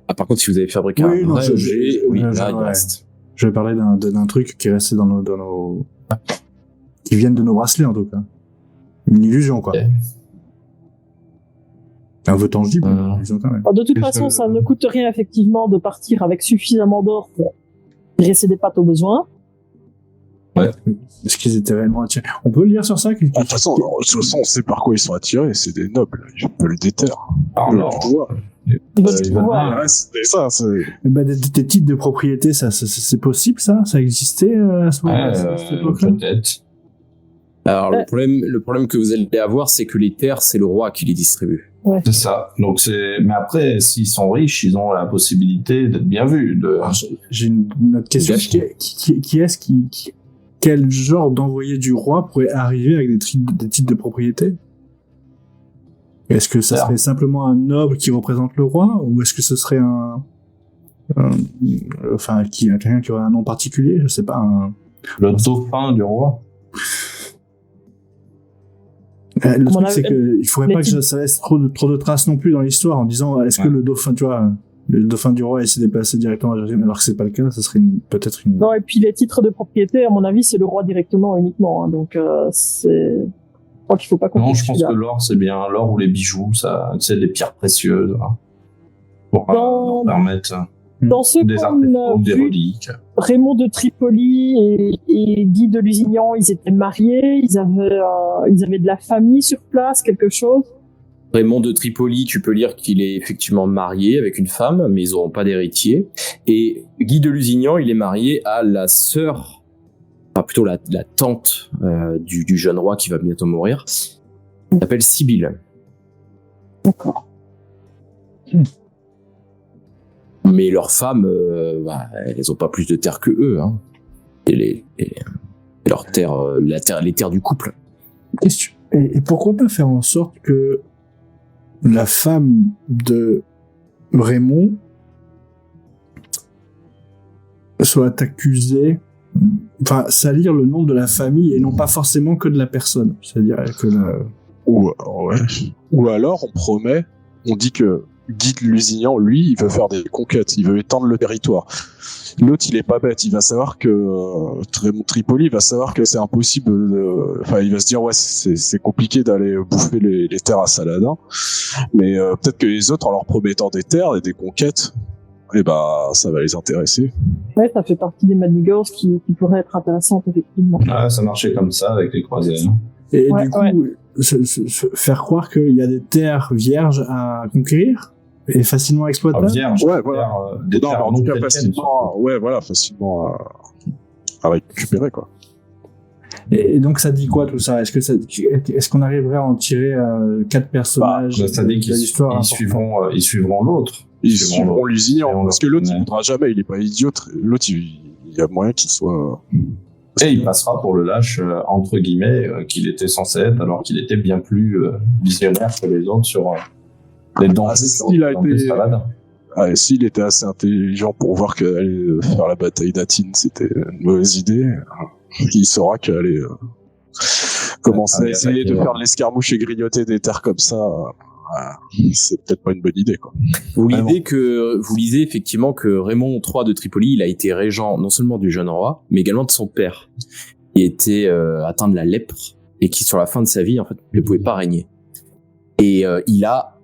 Ah, par contre, si vous avez fabriqué un vrai objet, il reste. Je vais parler d'un truc qui est resté dans nos... qui viennent de nos bracelets, en tout cas. Une illusion, quoi. Okay. Un vœu tangible, une illusion quand même. De toute façon, ça ne coûte rien, effectivement, de partir avec suffisamment d'or pour dresser des pattes aux besoins. Ouais. Est-ce qu'ils étaient réellement attirés? On peut lire sur ça? De toute façon, on sait par quoi ils sont attirés, c'est des nobles, ils veulent des terres. C'est ça, c'est... Des titres de propriété, c'est possible, ça? Ça existait à ce moment-là? Peut-être. Alors, le problème que vous allez avoir, c'est que les terres, c'est le roi qui les distribue. Ouais. C'est ça. Donc mais après, s'ils sont riches, ils ont la possibilité d'être bien vus. J'ai une autre question. Quel genre d'envoyé du roi pourrait arriver avec des titres de propriété? Est-ce que ça serait simplement un noble qui représente le roi, ou est-ce que ce serait quelqu'un qui aurait un nom particulier? Je sais pas. Le dauphin du roi. Le truc, c'est que il faudrait pas que ça laisse trop de traces non plus dans l'histoire en disant est-ce que le dauphin, tu vois, le dauphin du roi s'est déplacé directement à Jérusalem, alors que c'est pas le cas, ça serait peut-être une... Non, et puis les titres de propriété, à mon avis, c'est le roi directement uniquement, hein, donc c'est... Je crois qu'il faut pas compliquer. Non, je pense que l'or, c'est bien l'or ou les bijoux, ça, c'est les pierres précieuses, hein, pour permettre dans ceux des artefacts, des reliques. Raymond de Tripoli et Guy de Lusignan, ils étaient mariés, ils avaient de la famille sur place, quelque chose. Raymond de Tripoli, tu peux lire qu'il est effectivement marié avec une femme, mais ils n'auront pas d'héritier. Et Guy de Lusignan, il est marié à la sœur, enfin plutôt la tante du jeune roi qui va bientôt mourir. Elle s'appelle Sibylle. D'accord. Mais leurs femmes, elles n'ont pas plus de terre que eux. Hein. Et leur terre, les terres du couple. Question. Et pourquoi pas faire en sorte que la femme de Raymond soit accusée, enfin salir le nom de la famille et non pas forcément que de la personne. C'est-à-dire que Ou alors on promet, on dit que Guy de Lusignan, lui, il veut faire des conquêtes, il veut étendre le territoire. L'autre, il est pas bête, il va savoir que Raymond Tripoli va savoir que c'est impossible. Enfin, il va se dire ouais, c'est compliqué d'aller bouffer les terres à Saladin, mais peut-être que les autres, en leur promettant des terres et des conquêtes, ça va les intéresser. Ouais, ça fait partie des manigances qui pourraient être intéressantes effectivement. Ah, ça marchait comme ça avec les croisés. Et du coup, faire croire qu'il y a des terres vierges à conquérir et facilement exploitables. Vierges, ouais, voilà. Des terres en tout cas facilement à récupérer quoi. Et donc ça dit quoi tout ça ? Est-ce qu'on arriverait à en tirer 4 personnages ça dit qu'ils suivront l'autre. Ils suivront Lusignan parce que l'autre il voudra jamais, il est pas idiot. L'autre il y a moyen qu'il soit. Et il passera pour le lâche, entre guillemets, qu'il était censé être, alors qu'il était bien plus visionnaire que les autres sur les dangers Saladin. S'il était assez intelligent pour voir qu'aller faire la bataille d'Atine, c'était une mauvaise idée, il saura qu'aller commencer à essayer de faire de l'escarmouche et grignoter des terres comme ça, c'est peut-être pas une bonne idée, quoi. Vous lisez effectivement que Raymond III de Tripoli, il a été régent non seulement du jeune roi, mais également de son père, qui était atteint de la lèpre et qui, sur la fin de sa vie, en fait, ne pouvait pas régner. Et il a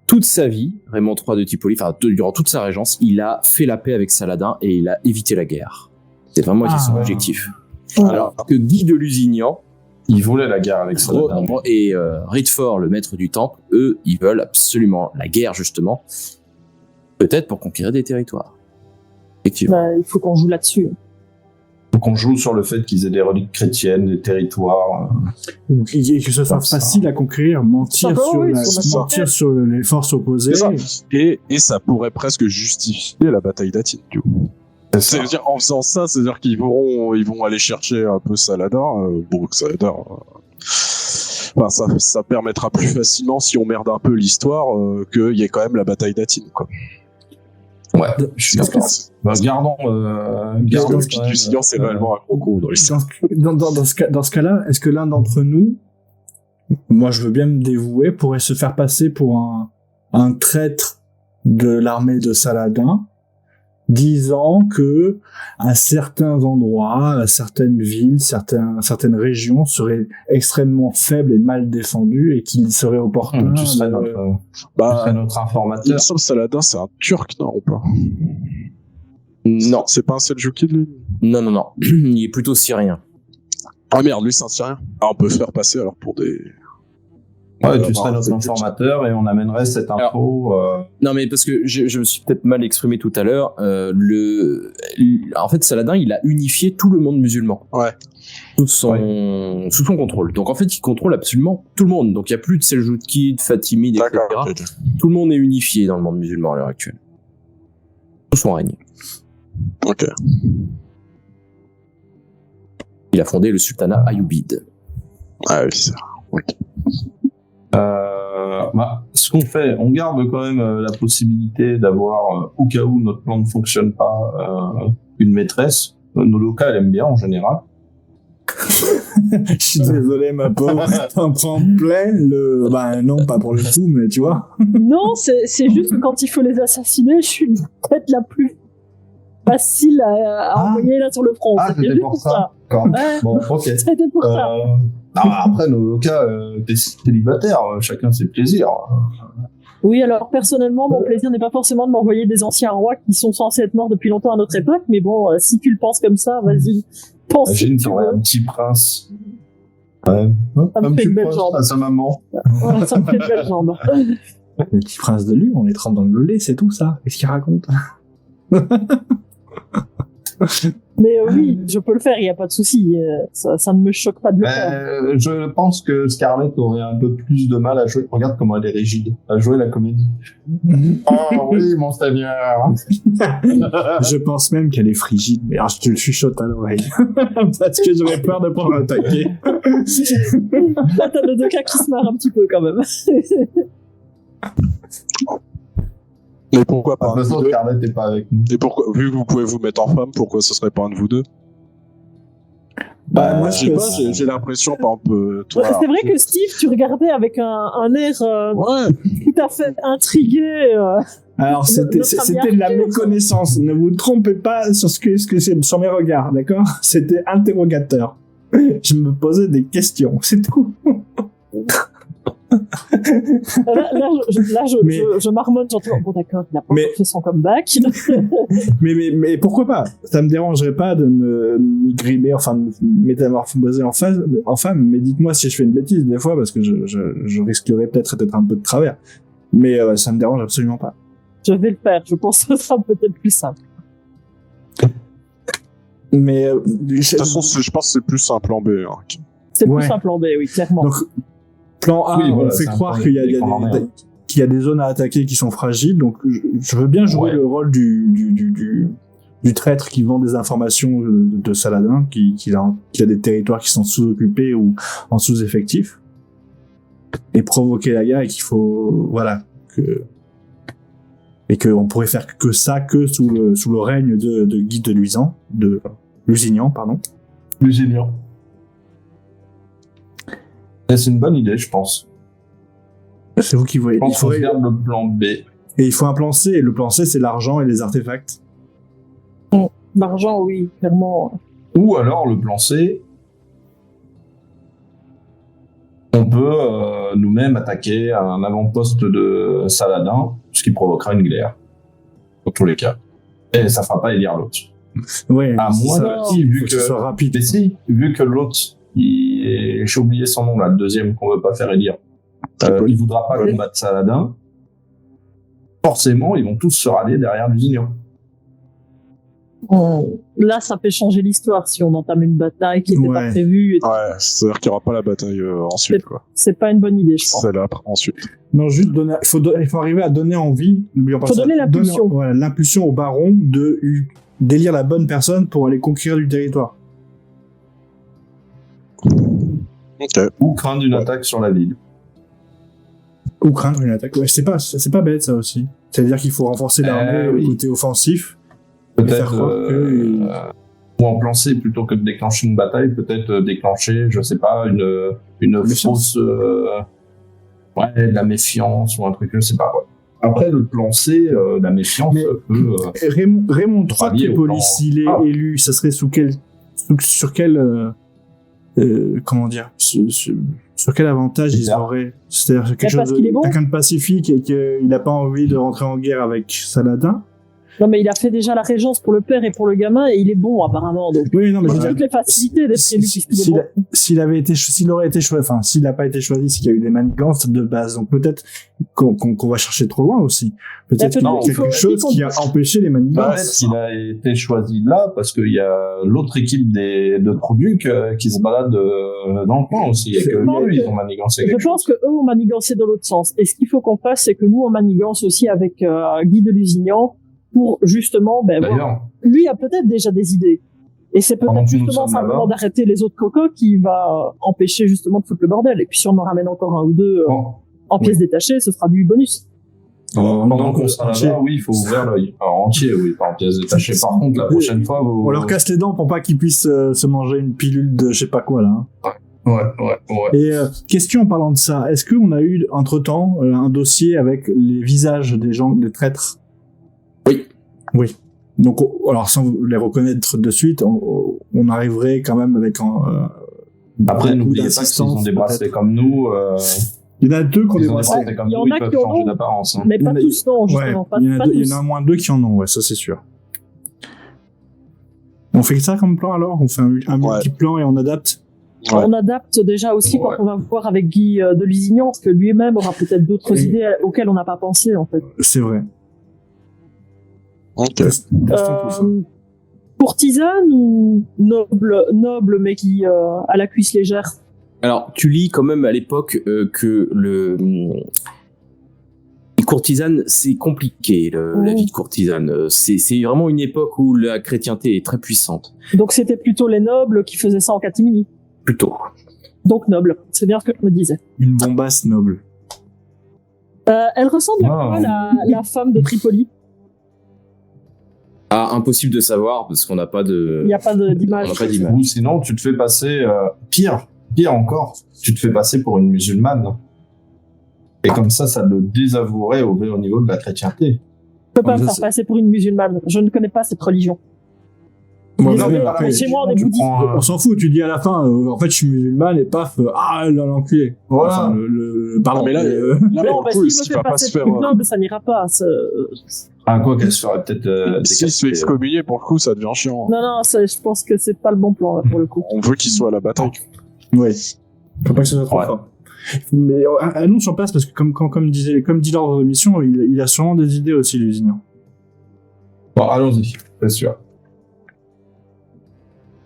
toute sa vie, Raymond III de Tripoli, durant toute sa régence, il a fait la paix avec Saladin et il a évité la guerre. C'est vraiment son objectif. Alors que Guy de Lusignan, il voulait la guerre avec Saladin. Et Ridford, le maître du temple, eux, ils veulent absolument la guerre, justement. Peut-être pour conquérir des territoires. Effectivement. Il faut qu'on joue là-dessus. Il faut qu'on joue sur le fait qu'ils aient des reliques chrétiennes, des territoires. Et que ce soit facile à conquérir, mentir sur les forces opposées. Et ça pourrait presque justifier la bataille d'Atine, du coup. C'est-à-dire, en faisant ça, c'est-à-dire qu'ils vont aller chercher un peu Saladin, Saladin. Ça permettra plus facilement, si on merde un peu l'histoire, qu'il y ait quand même la bataille d'Atine, quoi. Ouais, je suis d'accord. Gardons ce qui Lusignan, c'est réellement un gros coup dans l'histoire. Dans ce cas-là, est-ce que l'un d'entre nous, moi je veux bien me dévouer, pourrait se faire passer pour un traître de l'armée de Saladin, disant que à certains endroits, à certaines villes, certaines régions seraient extrêmement faibles et mal défendues et qu'il serait opportun. Tu serais notre informateur. Il me semble que Saladin, c'est un Turc, non ou pas ? Non. C'est pas un Seljouki, lui ? Non. Il est plutôt syrien. Ah merde, lui c'est un Syrien. On peut faire passer alors pour des... Ouais, tu serais notre informateur et on amènerait cette info. Non, mais parce que je me suis peut-être mal exprimé tout à l'heure. En fait, Saladin, il a unifié tout le monde musulman. Ouais. Sous son contrôle. Donc en fait, il contrôle absolument tout le monde. Donc il n'y a plus de Seljoukides, Fatimides, etc. Okay. Tout le monde est unifié dans le monde musulman à l'heure actuelle. Sous son règne. Ok. Il a fondé le sultanat Ayyubide. Ah oui, c'est ça. Ok. Ce qu'on fait, on garde quand même la possibilité d'avoir, au cas où notre plan ne fonctionne pas, une maîtresse. Nos locales aiment bien en général. Je suis désolé, ma pauvre. T'en prends plein le... Ben non, pas pour le coup, mais tu vois. Non, c'est juste que quand il faut les assassiner, je suis peut-être la plus facile à envoyer là sur le front. Ah, c'était pour ça. Ouais. Bon, ok. C'était pour ça. Non, après, nos cas, t'es célibataire, chacun ses plaisirs. Oui, alors personnellement, mon plaisir n'est pas forcément de m'envoyer des anciens rois qui sont censés être morts depuis longtemps à notre époque, mais bon, si tu le penses comme ça, vas-y, pense. Imagine, t'aurais un petit prince. Ouais. Ça me fait une belle jambe. À sa maman. Ouais, ça me fait une belle jambe. Le petit prince de Lune, on les trempe dans le lait, c'est tout ça. Qu'est-ce qu'il raconte? Mais oui, je peux le faire, il n'y a pas de souci. Ça ne me choque pas de le faire. Je pense que Scarlett aurait un peu plus de mal à jouer. Regarde comment elle est rigide. À jouer la comédie. Oh oui, mon seigneur. Je pense même qu'elle est frigide, mais alors, je te le chuchote à l'oreille. Parce que j'aurais peur de pas l'attaquer. Là, t'as le deux cas qui se marrent un petit peu quand même. Mais pourquoi pas De toute façon, Scarlett n'est pas avec nous. Et pourquoi, vu que vous pouvez vous mettre en femme, pourquoi ce serait pas un de vous deux? Moi, je sais pas, j'ai l'impression, par exemple, toi. C'est vrai que Steve, tu regardais avec un air tout à fait intrigué. Alors, c'était de la méconnaissance. Ne vous trompez pas sur ce que c'est, sur mes regards, d'accord? C'était interrogateur. Je me posais des questions, c'est tout. Je marmonne, j'entends, bon d'accord, il a pas fait son comeback. mais pourquoi pas? Ça me dérangerait pas de me grimer, enfin, de me métamorphoser en femme, mais dites-moi si je fais une bêtise des fois, parce que je risquerais peut-être d'être un peu de travers. Mais ça me dérange absolument pas. Je vais le faire, je pense que ce sera peut-être plus simple. Mais de toute façon, je pense que c'est plus un plan B. Hein. C'est plus un plan B, oui, clairement. Donc, plan A, oui, voilà, on fait croire qu'il y a des zones à attaquer qui sont fragiles, donc je veux bien jouer le rôle du traître qui vend des informations de Saladin, qui a des territoires qui sont sous-occupés ou en sous-effectif, et provoquer la guerre, et qu'il faut, et qu'on pourrait faire que ça, que sous le règne de Guy de Lusignan, pardon. Lusignan. C'est une bonne idée, je pense. C'est vous qui voyez. Je pense qu'on regarde le plan B. Et il faut un plan C, et le plan C, c'est l'argent et les artefacts. L'argent, oui, clairement. Ou alors, le plan C, on peut nous-mêmes attaquer un avant-poste de Saladin, ce qui provoquera une guerre. Dans tous les cas. Et ça fera pas élire l'autre. Ouais. À moins vu que ce soit rapide. Mais si, vu que l'autre, j'ai oublié son nom là, le deuxième qu'on veut pas faire élire. Il voudra pas combattre Saladin. Forcément, ils vont tous se rallier derrière Lusignan. Là, ça fait changer l'histoire si on entame une bataille qui n'était pas prévue. Ouais, c'est-à-dire qu'il n'y aura pas la bataille ensuite, quoi. C'est pas une bonne idée, je pense. C'est là, ensuite. Non, juste il faut arriver à donner envie. Il faut donner l'impulsion. L'impulsion au baron d'élire la bonne personne pour aller conquérir du territoire. Okay. Ou craindre une attaque sur la ville. Ou craindre une attaque. Ouais, c'est pas bête, ça aussi. C'est-à-dire qu'il faut renforcer l'armée au côté offensif. Peut-être ou en plan C, plutôt que de déclencher une bataille, peut-être déclencher, je sais pas, une fausse de la méfiance ou un truc, je sais pas. Ouais. Après, le plan C, la méfiance peut... Raymond III, Tripolis, s'il est élu, ça serait sur quel comment dire, sur quel avantage ils auraient? C'est-à-dire quelque chose quelqu'un de pacifique et qu'il n'a pas envie de rentrer en guerre avec Saladin. Non, mais il a fait déjà la régence pour le père et pour le gamin, et il est bon, apparemment. Donc, oui, non, mais il a toutes les facilités d'être élu. S'il aurait été choisi, enfin, s'il n'a pas été choisi, c'est qu'il y a eu des manigances de base. Donc, peut-être qu'on va chercher trop loin aussi. Peut-être qu'il y a quelque chose qui a empêché les manigances. Peut-être qu'il a été choisi là, parce qu'il y a l'autre équipe de Produc qui se balade dans le coin aussi. Et que eux, ils ont manigancé quelque chose. Je pense qu'eux ont manigancé dans l'autre sens. Et ce qu'il faut qu'on fasse, c'est que nous, on manigance aussi avec Guy de Lusignan, pour justement, lui a peut-être déjà des idées. Et c'est peut-être justement simplement d'arrêter les autres cocos qui va empêcher justement de foutre le bordel. Et puis si on en ramène encore un ou deux en pièces détachées, ce sera du bonus. Pendant qu'on sera là-bas, oui, il faut ouvrir l'œil. Alors, entier, oui, pas en pièces détachées. Par contre, la prochaine fois, on leur casse les dents pour pas qu'ils puissent se manger une pilule de je sais pas quoi, là. Ouais. Et question en parlant de ça, est-ce qu'on a eu, entre-temps, un dossier avec les visages des gens, des traîtres? Oui. Donc, alors, sans les reconnaître de suite, on arriverait quand même avec après, n'oubliez pas qu'ils ont des bracelets comme nous. Il y en a 2 qui ont des bracelets. Il y en a qui peuvent changer d'apparence. Mais pas tous, non, justement. Ouais, il y en a au moins 2 qui en ont, ouais, ça c'est sûr. On fait ça comme plan alors? On fait un multi-plan et on adapte? Ouais. On adapte déjà aussi quand on va voir avec Guy de Lusignan, parce que lui-même aura peut-être d'autres idées auxquelles on n'a pas pensé, en fait. C'est vrai. Ok. Courtisane ou noble mais qui a la cuisse légère? Alors, tu lis quand même à l'époque que les courtisanes, c'est compliqué, la vie de courtisane. C'est vraiment une époque où la chrétienté est très puissante. Donc c'était plutôt les nobles qui faisaient ça en catimini? Plutôt. Donc noble, c'est bien ce que je me disais. Une bombasse noble. Elle ressemble à quoi, la femme de Tripoli? Ah, impossible de savoir, parce qu'on n'a pas de... Il n'y a pas d'image. On n'a pas d'image. Ou sinon, tu te fais passer... Pire encore, tu te fais passer pour une musulmane. Et comme ça le désavouerait au niveau de la chrétienté. Je ne peux pas me faire passer pour une musulmane. Je ne connais pas cette religion. Moi, chez moi, on est bouddhiste. On s'en fout, tu dis à la fin, en fait, je suis musulman et paf, l'enculé. Voilà. Enfin, pardon, mais là, non, pour le coup, s'il me il va fait pas passer se faire. pour noble, ça n'ira pas. Quoi qu'elle se ferait peut-être. S'il se fait excommunier, pour le coup, ça devient chiant. Non, je pense que c'est pas le bon plan, là, pour le coup. On veut qu'il soit à la bataille. Ouais. Faut pas que ce soit trop fort. Mais allons sur place parce que comme dit l'ordre de mission, il a sûrement des idées aussi, Lusignan. Bon, allons-y, c'est sûr.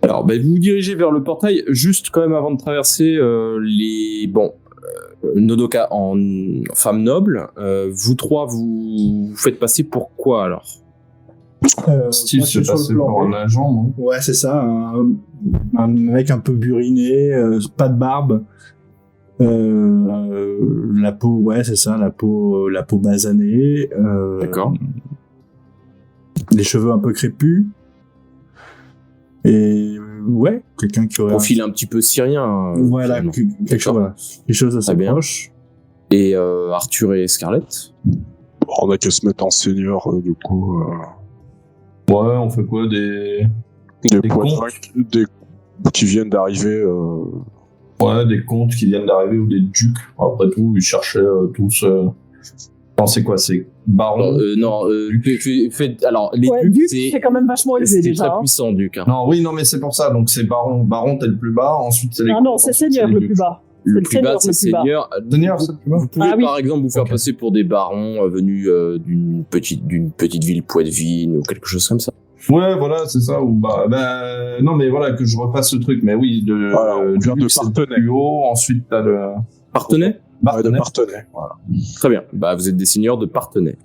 Alors, vous vous dirigez vers le portail, juste quand même avant de traverser Nodoka en femme noble. Vous trois, vous faites passer pour quoi alors? Style se passer pour un agent, non? Ouais, c'est ça. Un mec un peu buriné, pas de barbe. La peau, ouais, c'est ça, la peau basanée. D'accord. Les cheveux un peu crépus. Et ouais, quelqu'un qui aurait... Profil un petit peu syrien. Voilà, quelque chose d'assez proche. Et Arthur et Scarlett? On a qu'à se mettre en senior, du coup. Ouais, on fait quoi? Des qui viennent d'arriver. Ouais, des comtes qui viennent d'arriver ou des ducs. Après tout, ils cherchaient tous. Non, c'est quoi? C'est baron? Alors, les ducs, c'est quand même vachement élevé déjà. C'est très puissant, duc. Hein. Non, oui, non, mais c'est pour ça. Donc c'est baron. Baron, t'es le plus bas. Ensuite, c'est les. Non, c'est seigneur le plus bas. Le plus bas, c'est seigneur. Seigneur, c'est le plus bas. Vous pouvez par exemple vous faire passer pour des barons venus d'une petite ville Poitevine ou quelque chose comme ça. Ouais, voilà, c'est ça. Ou non, mais voilà, que je repasse ce truc. Mais oui, de Partenay. Plus haut. Ensuite, t'as le. Partenay? De Partenay. Voilà. Très bien. Vous êtes des seigneurs de Partenay.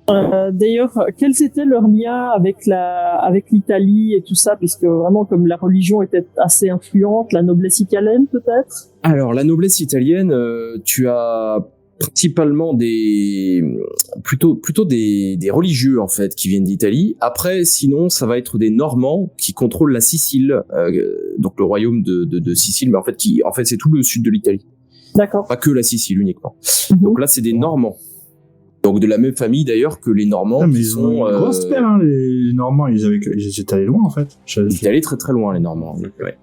D'ailleurs, quels étaient leurs liens avec l'Italie et tout ça, puisque vraiment comme la religion était assez influente, la noblesse italienne peut-être? Alors la noblesse italienne, tu as principalement plutôt des religieux en fait qui viennent d'Italie. Après, sinon, ça va être des Normands qui contrôlent la Sicile, donc le royaume de Sicile, mais en fait c'est tout le sud de l'Italie. D'accord. Pas que la Sicile uniquement. Donc là, c'est des Normands. Donc de la même famille d'ailleurs que les Normands. Mais ils ont une grosse pelle, hein, les Normands. Ils étaient allés loin en fait. Ils étaient allés très très loin les Normands. Ouais.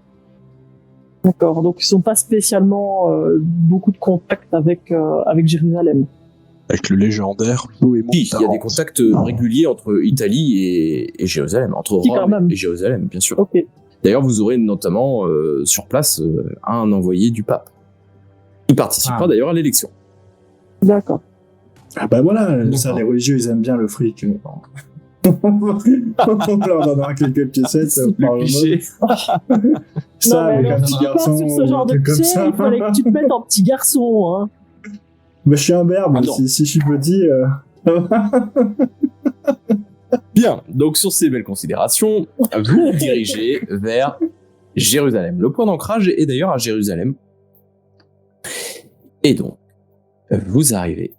D'accord. Donc ils n'ont pas spécialement beaucoup de contacts avec Jérusalem. Avec le légendaire Bohémond. Oui, il y a des contacts réguliers entre Italie et Jérusalem, entre Rome et Jérusalem, bien sûr. Okay. D'ailleurs, vous aurez notamment sur place un envoyé du pape. Il participera d'ailleurs à l'élection. D'accord. Ah bah voilà, ça, les religieux, ils aiment bien le fric. On leur donnera quelques piécettes. C'est plus cliché. Ça, avec un petit garçon. Sur ce genre de cliché, il fallait que tu te mettes en petit garçon. Hein. Bah, je suis un berbe, si je suis petit. Bien, donc sur ces belles considérations, vous vous dirigez vers Jérusalem. Le point d'ancrage est d'ailleurs à Jérusalem. Et donc, vous arrivez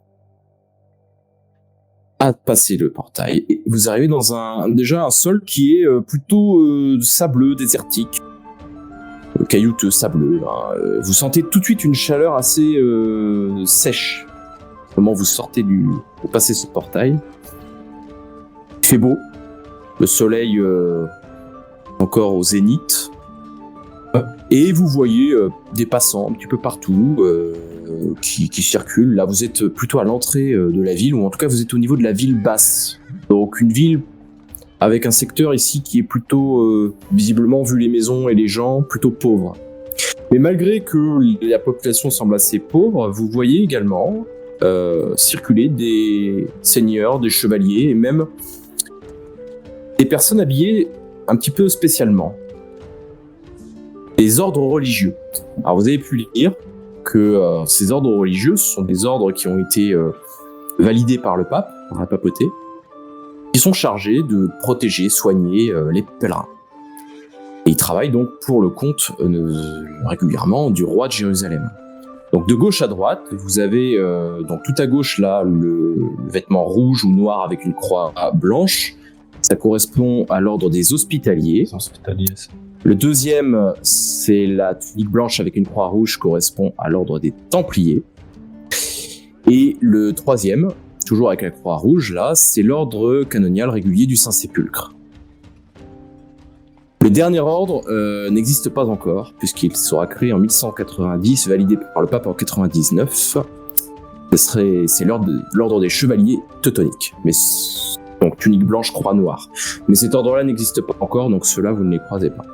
à passer le portail. Et vous arrivez dans déjà un sol qui est plutôt sableux, désertique, caillouteux, sableux. Hein. Vous sentez tout de suite une chaleur assez sèche. Comment vous vous passez ce portail. Il fait beau. Le soleil encore au zénith. Et vous voyez des passants un petit peu partout qui circulent. Là, vous êtes plutôt à l'entrée de la ville, ou en tout cas, vous êtes au niveau de la ville basse. Donc, une ville avec un secteur ici qui est plutôt, visiblement, vu les maisons et les gens, plutôt pauvre. Mais malgré que la population semble assez pauvre, vous voyez également circuler des seigneurs, des chevaliers, et même des personnes habillées un petit peu spécialement. Des ordres religieux. Alors vous avez pu lire que ces ordres religieux, ce sont des ordres qui ont été validés par le pape, par la papauté, qui sont chargés de protéger, soigner les pèlerins. Et ils travaillent donc pour le compte régulièrement du roi de Jérusalem. Donc de gauche à droite, vous avez donc tout à gauche là le vêtement rouge ou noir avec une croix blanche. Ça correspond à l'ordre des hospitaliers. Le deuxième, c'est la tunique blanche avec une croix rouge, correspond à l'ordre des Templiers. Et le troisième, toujours avec la croix rouge, là, c'est l'ordre canonial régulier du Saint-Sépulcre. Le dernier ordre n'existe pas encore, puisqu'il sera créé en 1190, validé par le pape en 99. C'est l'ordre des chevaliers teutoniques. Donc tunique blanche, croix noire. Mais cet ordre-là n'existe pas encore, donc ceux-là, vous ne les croisez pas.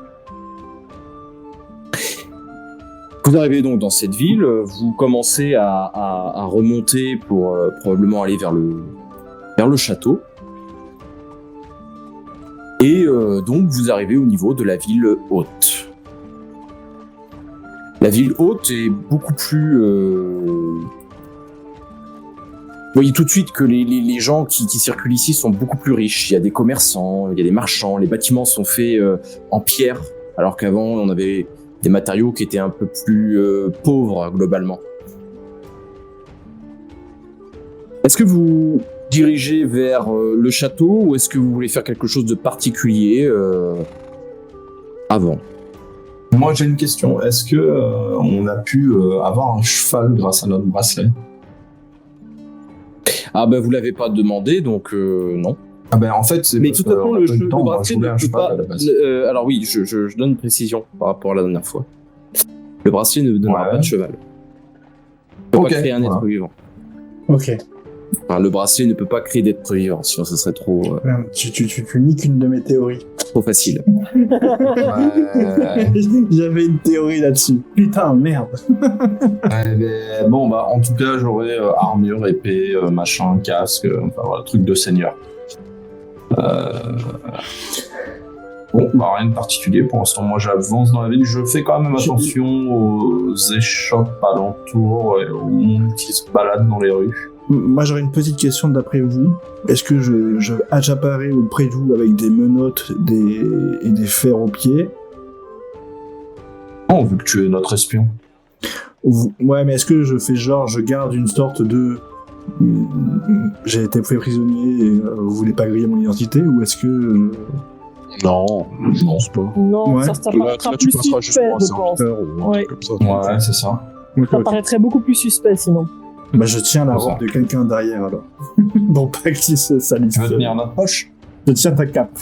Vous arrivez donc dans cette ville, vous commencez à remonter pour probablement aller vers le château. Et donc vous arrivez au niveau de la ville haute. La ville haute est beaucoup plus... Vous voyez tout de suite que les gens qui circulent ici sont beaucoup plus riches. Il y a des commerçants, il y a des marchands, les bâtiments sont faits en pierre, alors qu'avant on avait des matériaux qui étaient un peu plus pauvres globalement. Est-ce que vous dirigez vers le château ou est-ce que vous voulez faire quelque chose de particulier avant ? Moi j'ai une question, est-ce que on a pu avoir un cheval grâce à notre bracelet ? Ah ben vous l'avez pas demandé donc non. Ah ben en fait c'est mais de toute façon le bracelet ne peut pas. Alors oui, je donne une précision par rapport à la dernière fois. Le bracelet ne donnera pas de cheval. Il ne peut pas créer un être vivant. Ok. Enfin, le bracelet ne peut pas créer d'être vivant, sinon ça serait trop. Tu niques une de mes théories. Trop facile. J'avais une théorie là-dessus. Putain, merde. Bon bah en tout cas j'aurais armure, épée, machin, casque, enfin voilà, truc de seigneur. Bon, bah rien de particulier pour l'instant. Moi j'avance dans la ville, je fais quand même attention aux échoppes alentours et aux monde qui se baladent dans les rues. Moi j'aurais une petite question d'après vous. Est-ce que j'apparais auprès de vous avec des menottes et des fers aux pieds ? Oh, vu que tu es notre espion. Ouais, mais est-ce que je fais genre, je garde une sorte de... J'ai été fait prisonnier et vous voulez pas griller mon identité, ou est-ce que... Non, je pense pas. Non, ouais. ça paraîtra plus suspect, je pense. Ou un truc comme ça. Ouais, c'est ça. Ça paraîtrait beaucoup plus suspect, sinon. Bah je tiens la robe de quelqu'un derrière, alors. Bon, pas qu'il se salisse. Tu veux tenir notre poche ? Je tiens ta cape.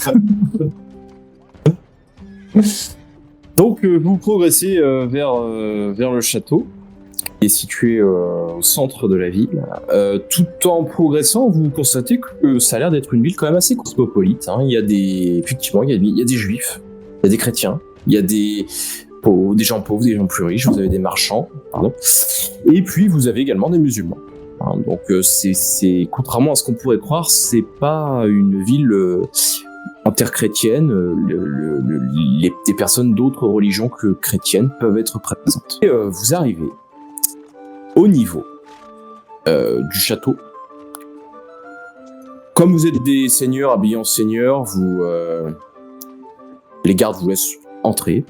Donc vous progressez vers le château, qui est situé au centre de la ville. Tout en progressant, vous constatez que ça a l'air d'être une ville quand même assez cosmopolite. Hein. Il y a des juifs, il y a des chrétiens, il y a des gens pauvres, des gens plus riches, vous avez des marchands, et puis vous avez également des musulmans. Hein. Donc c'est contrairement à ce qu'on pourrait croire, c'est pas une ville en terre chrétienne, des personnes d'autres religions que chrétiennes peuvent être présentes. Et vous arrivez au niveau du château. Comme vous êtes des seigneurs habillés en seigneurs, les gardes vous laissent entrer.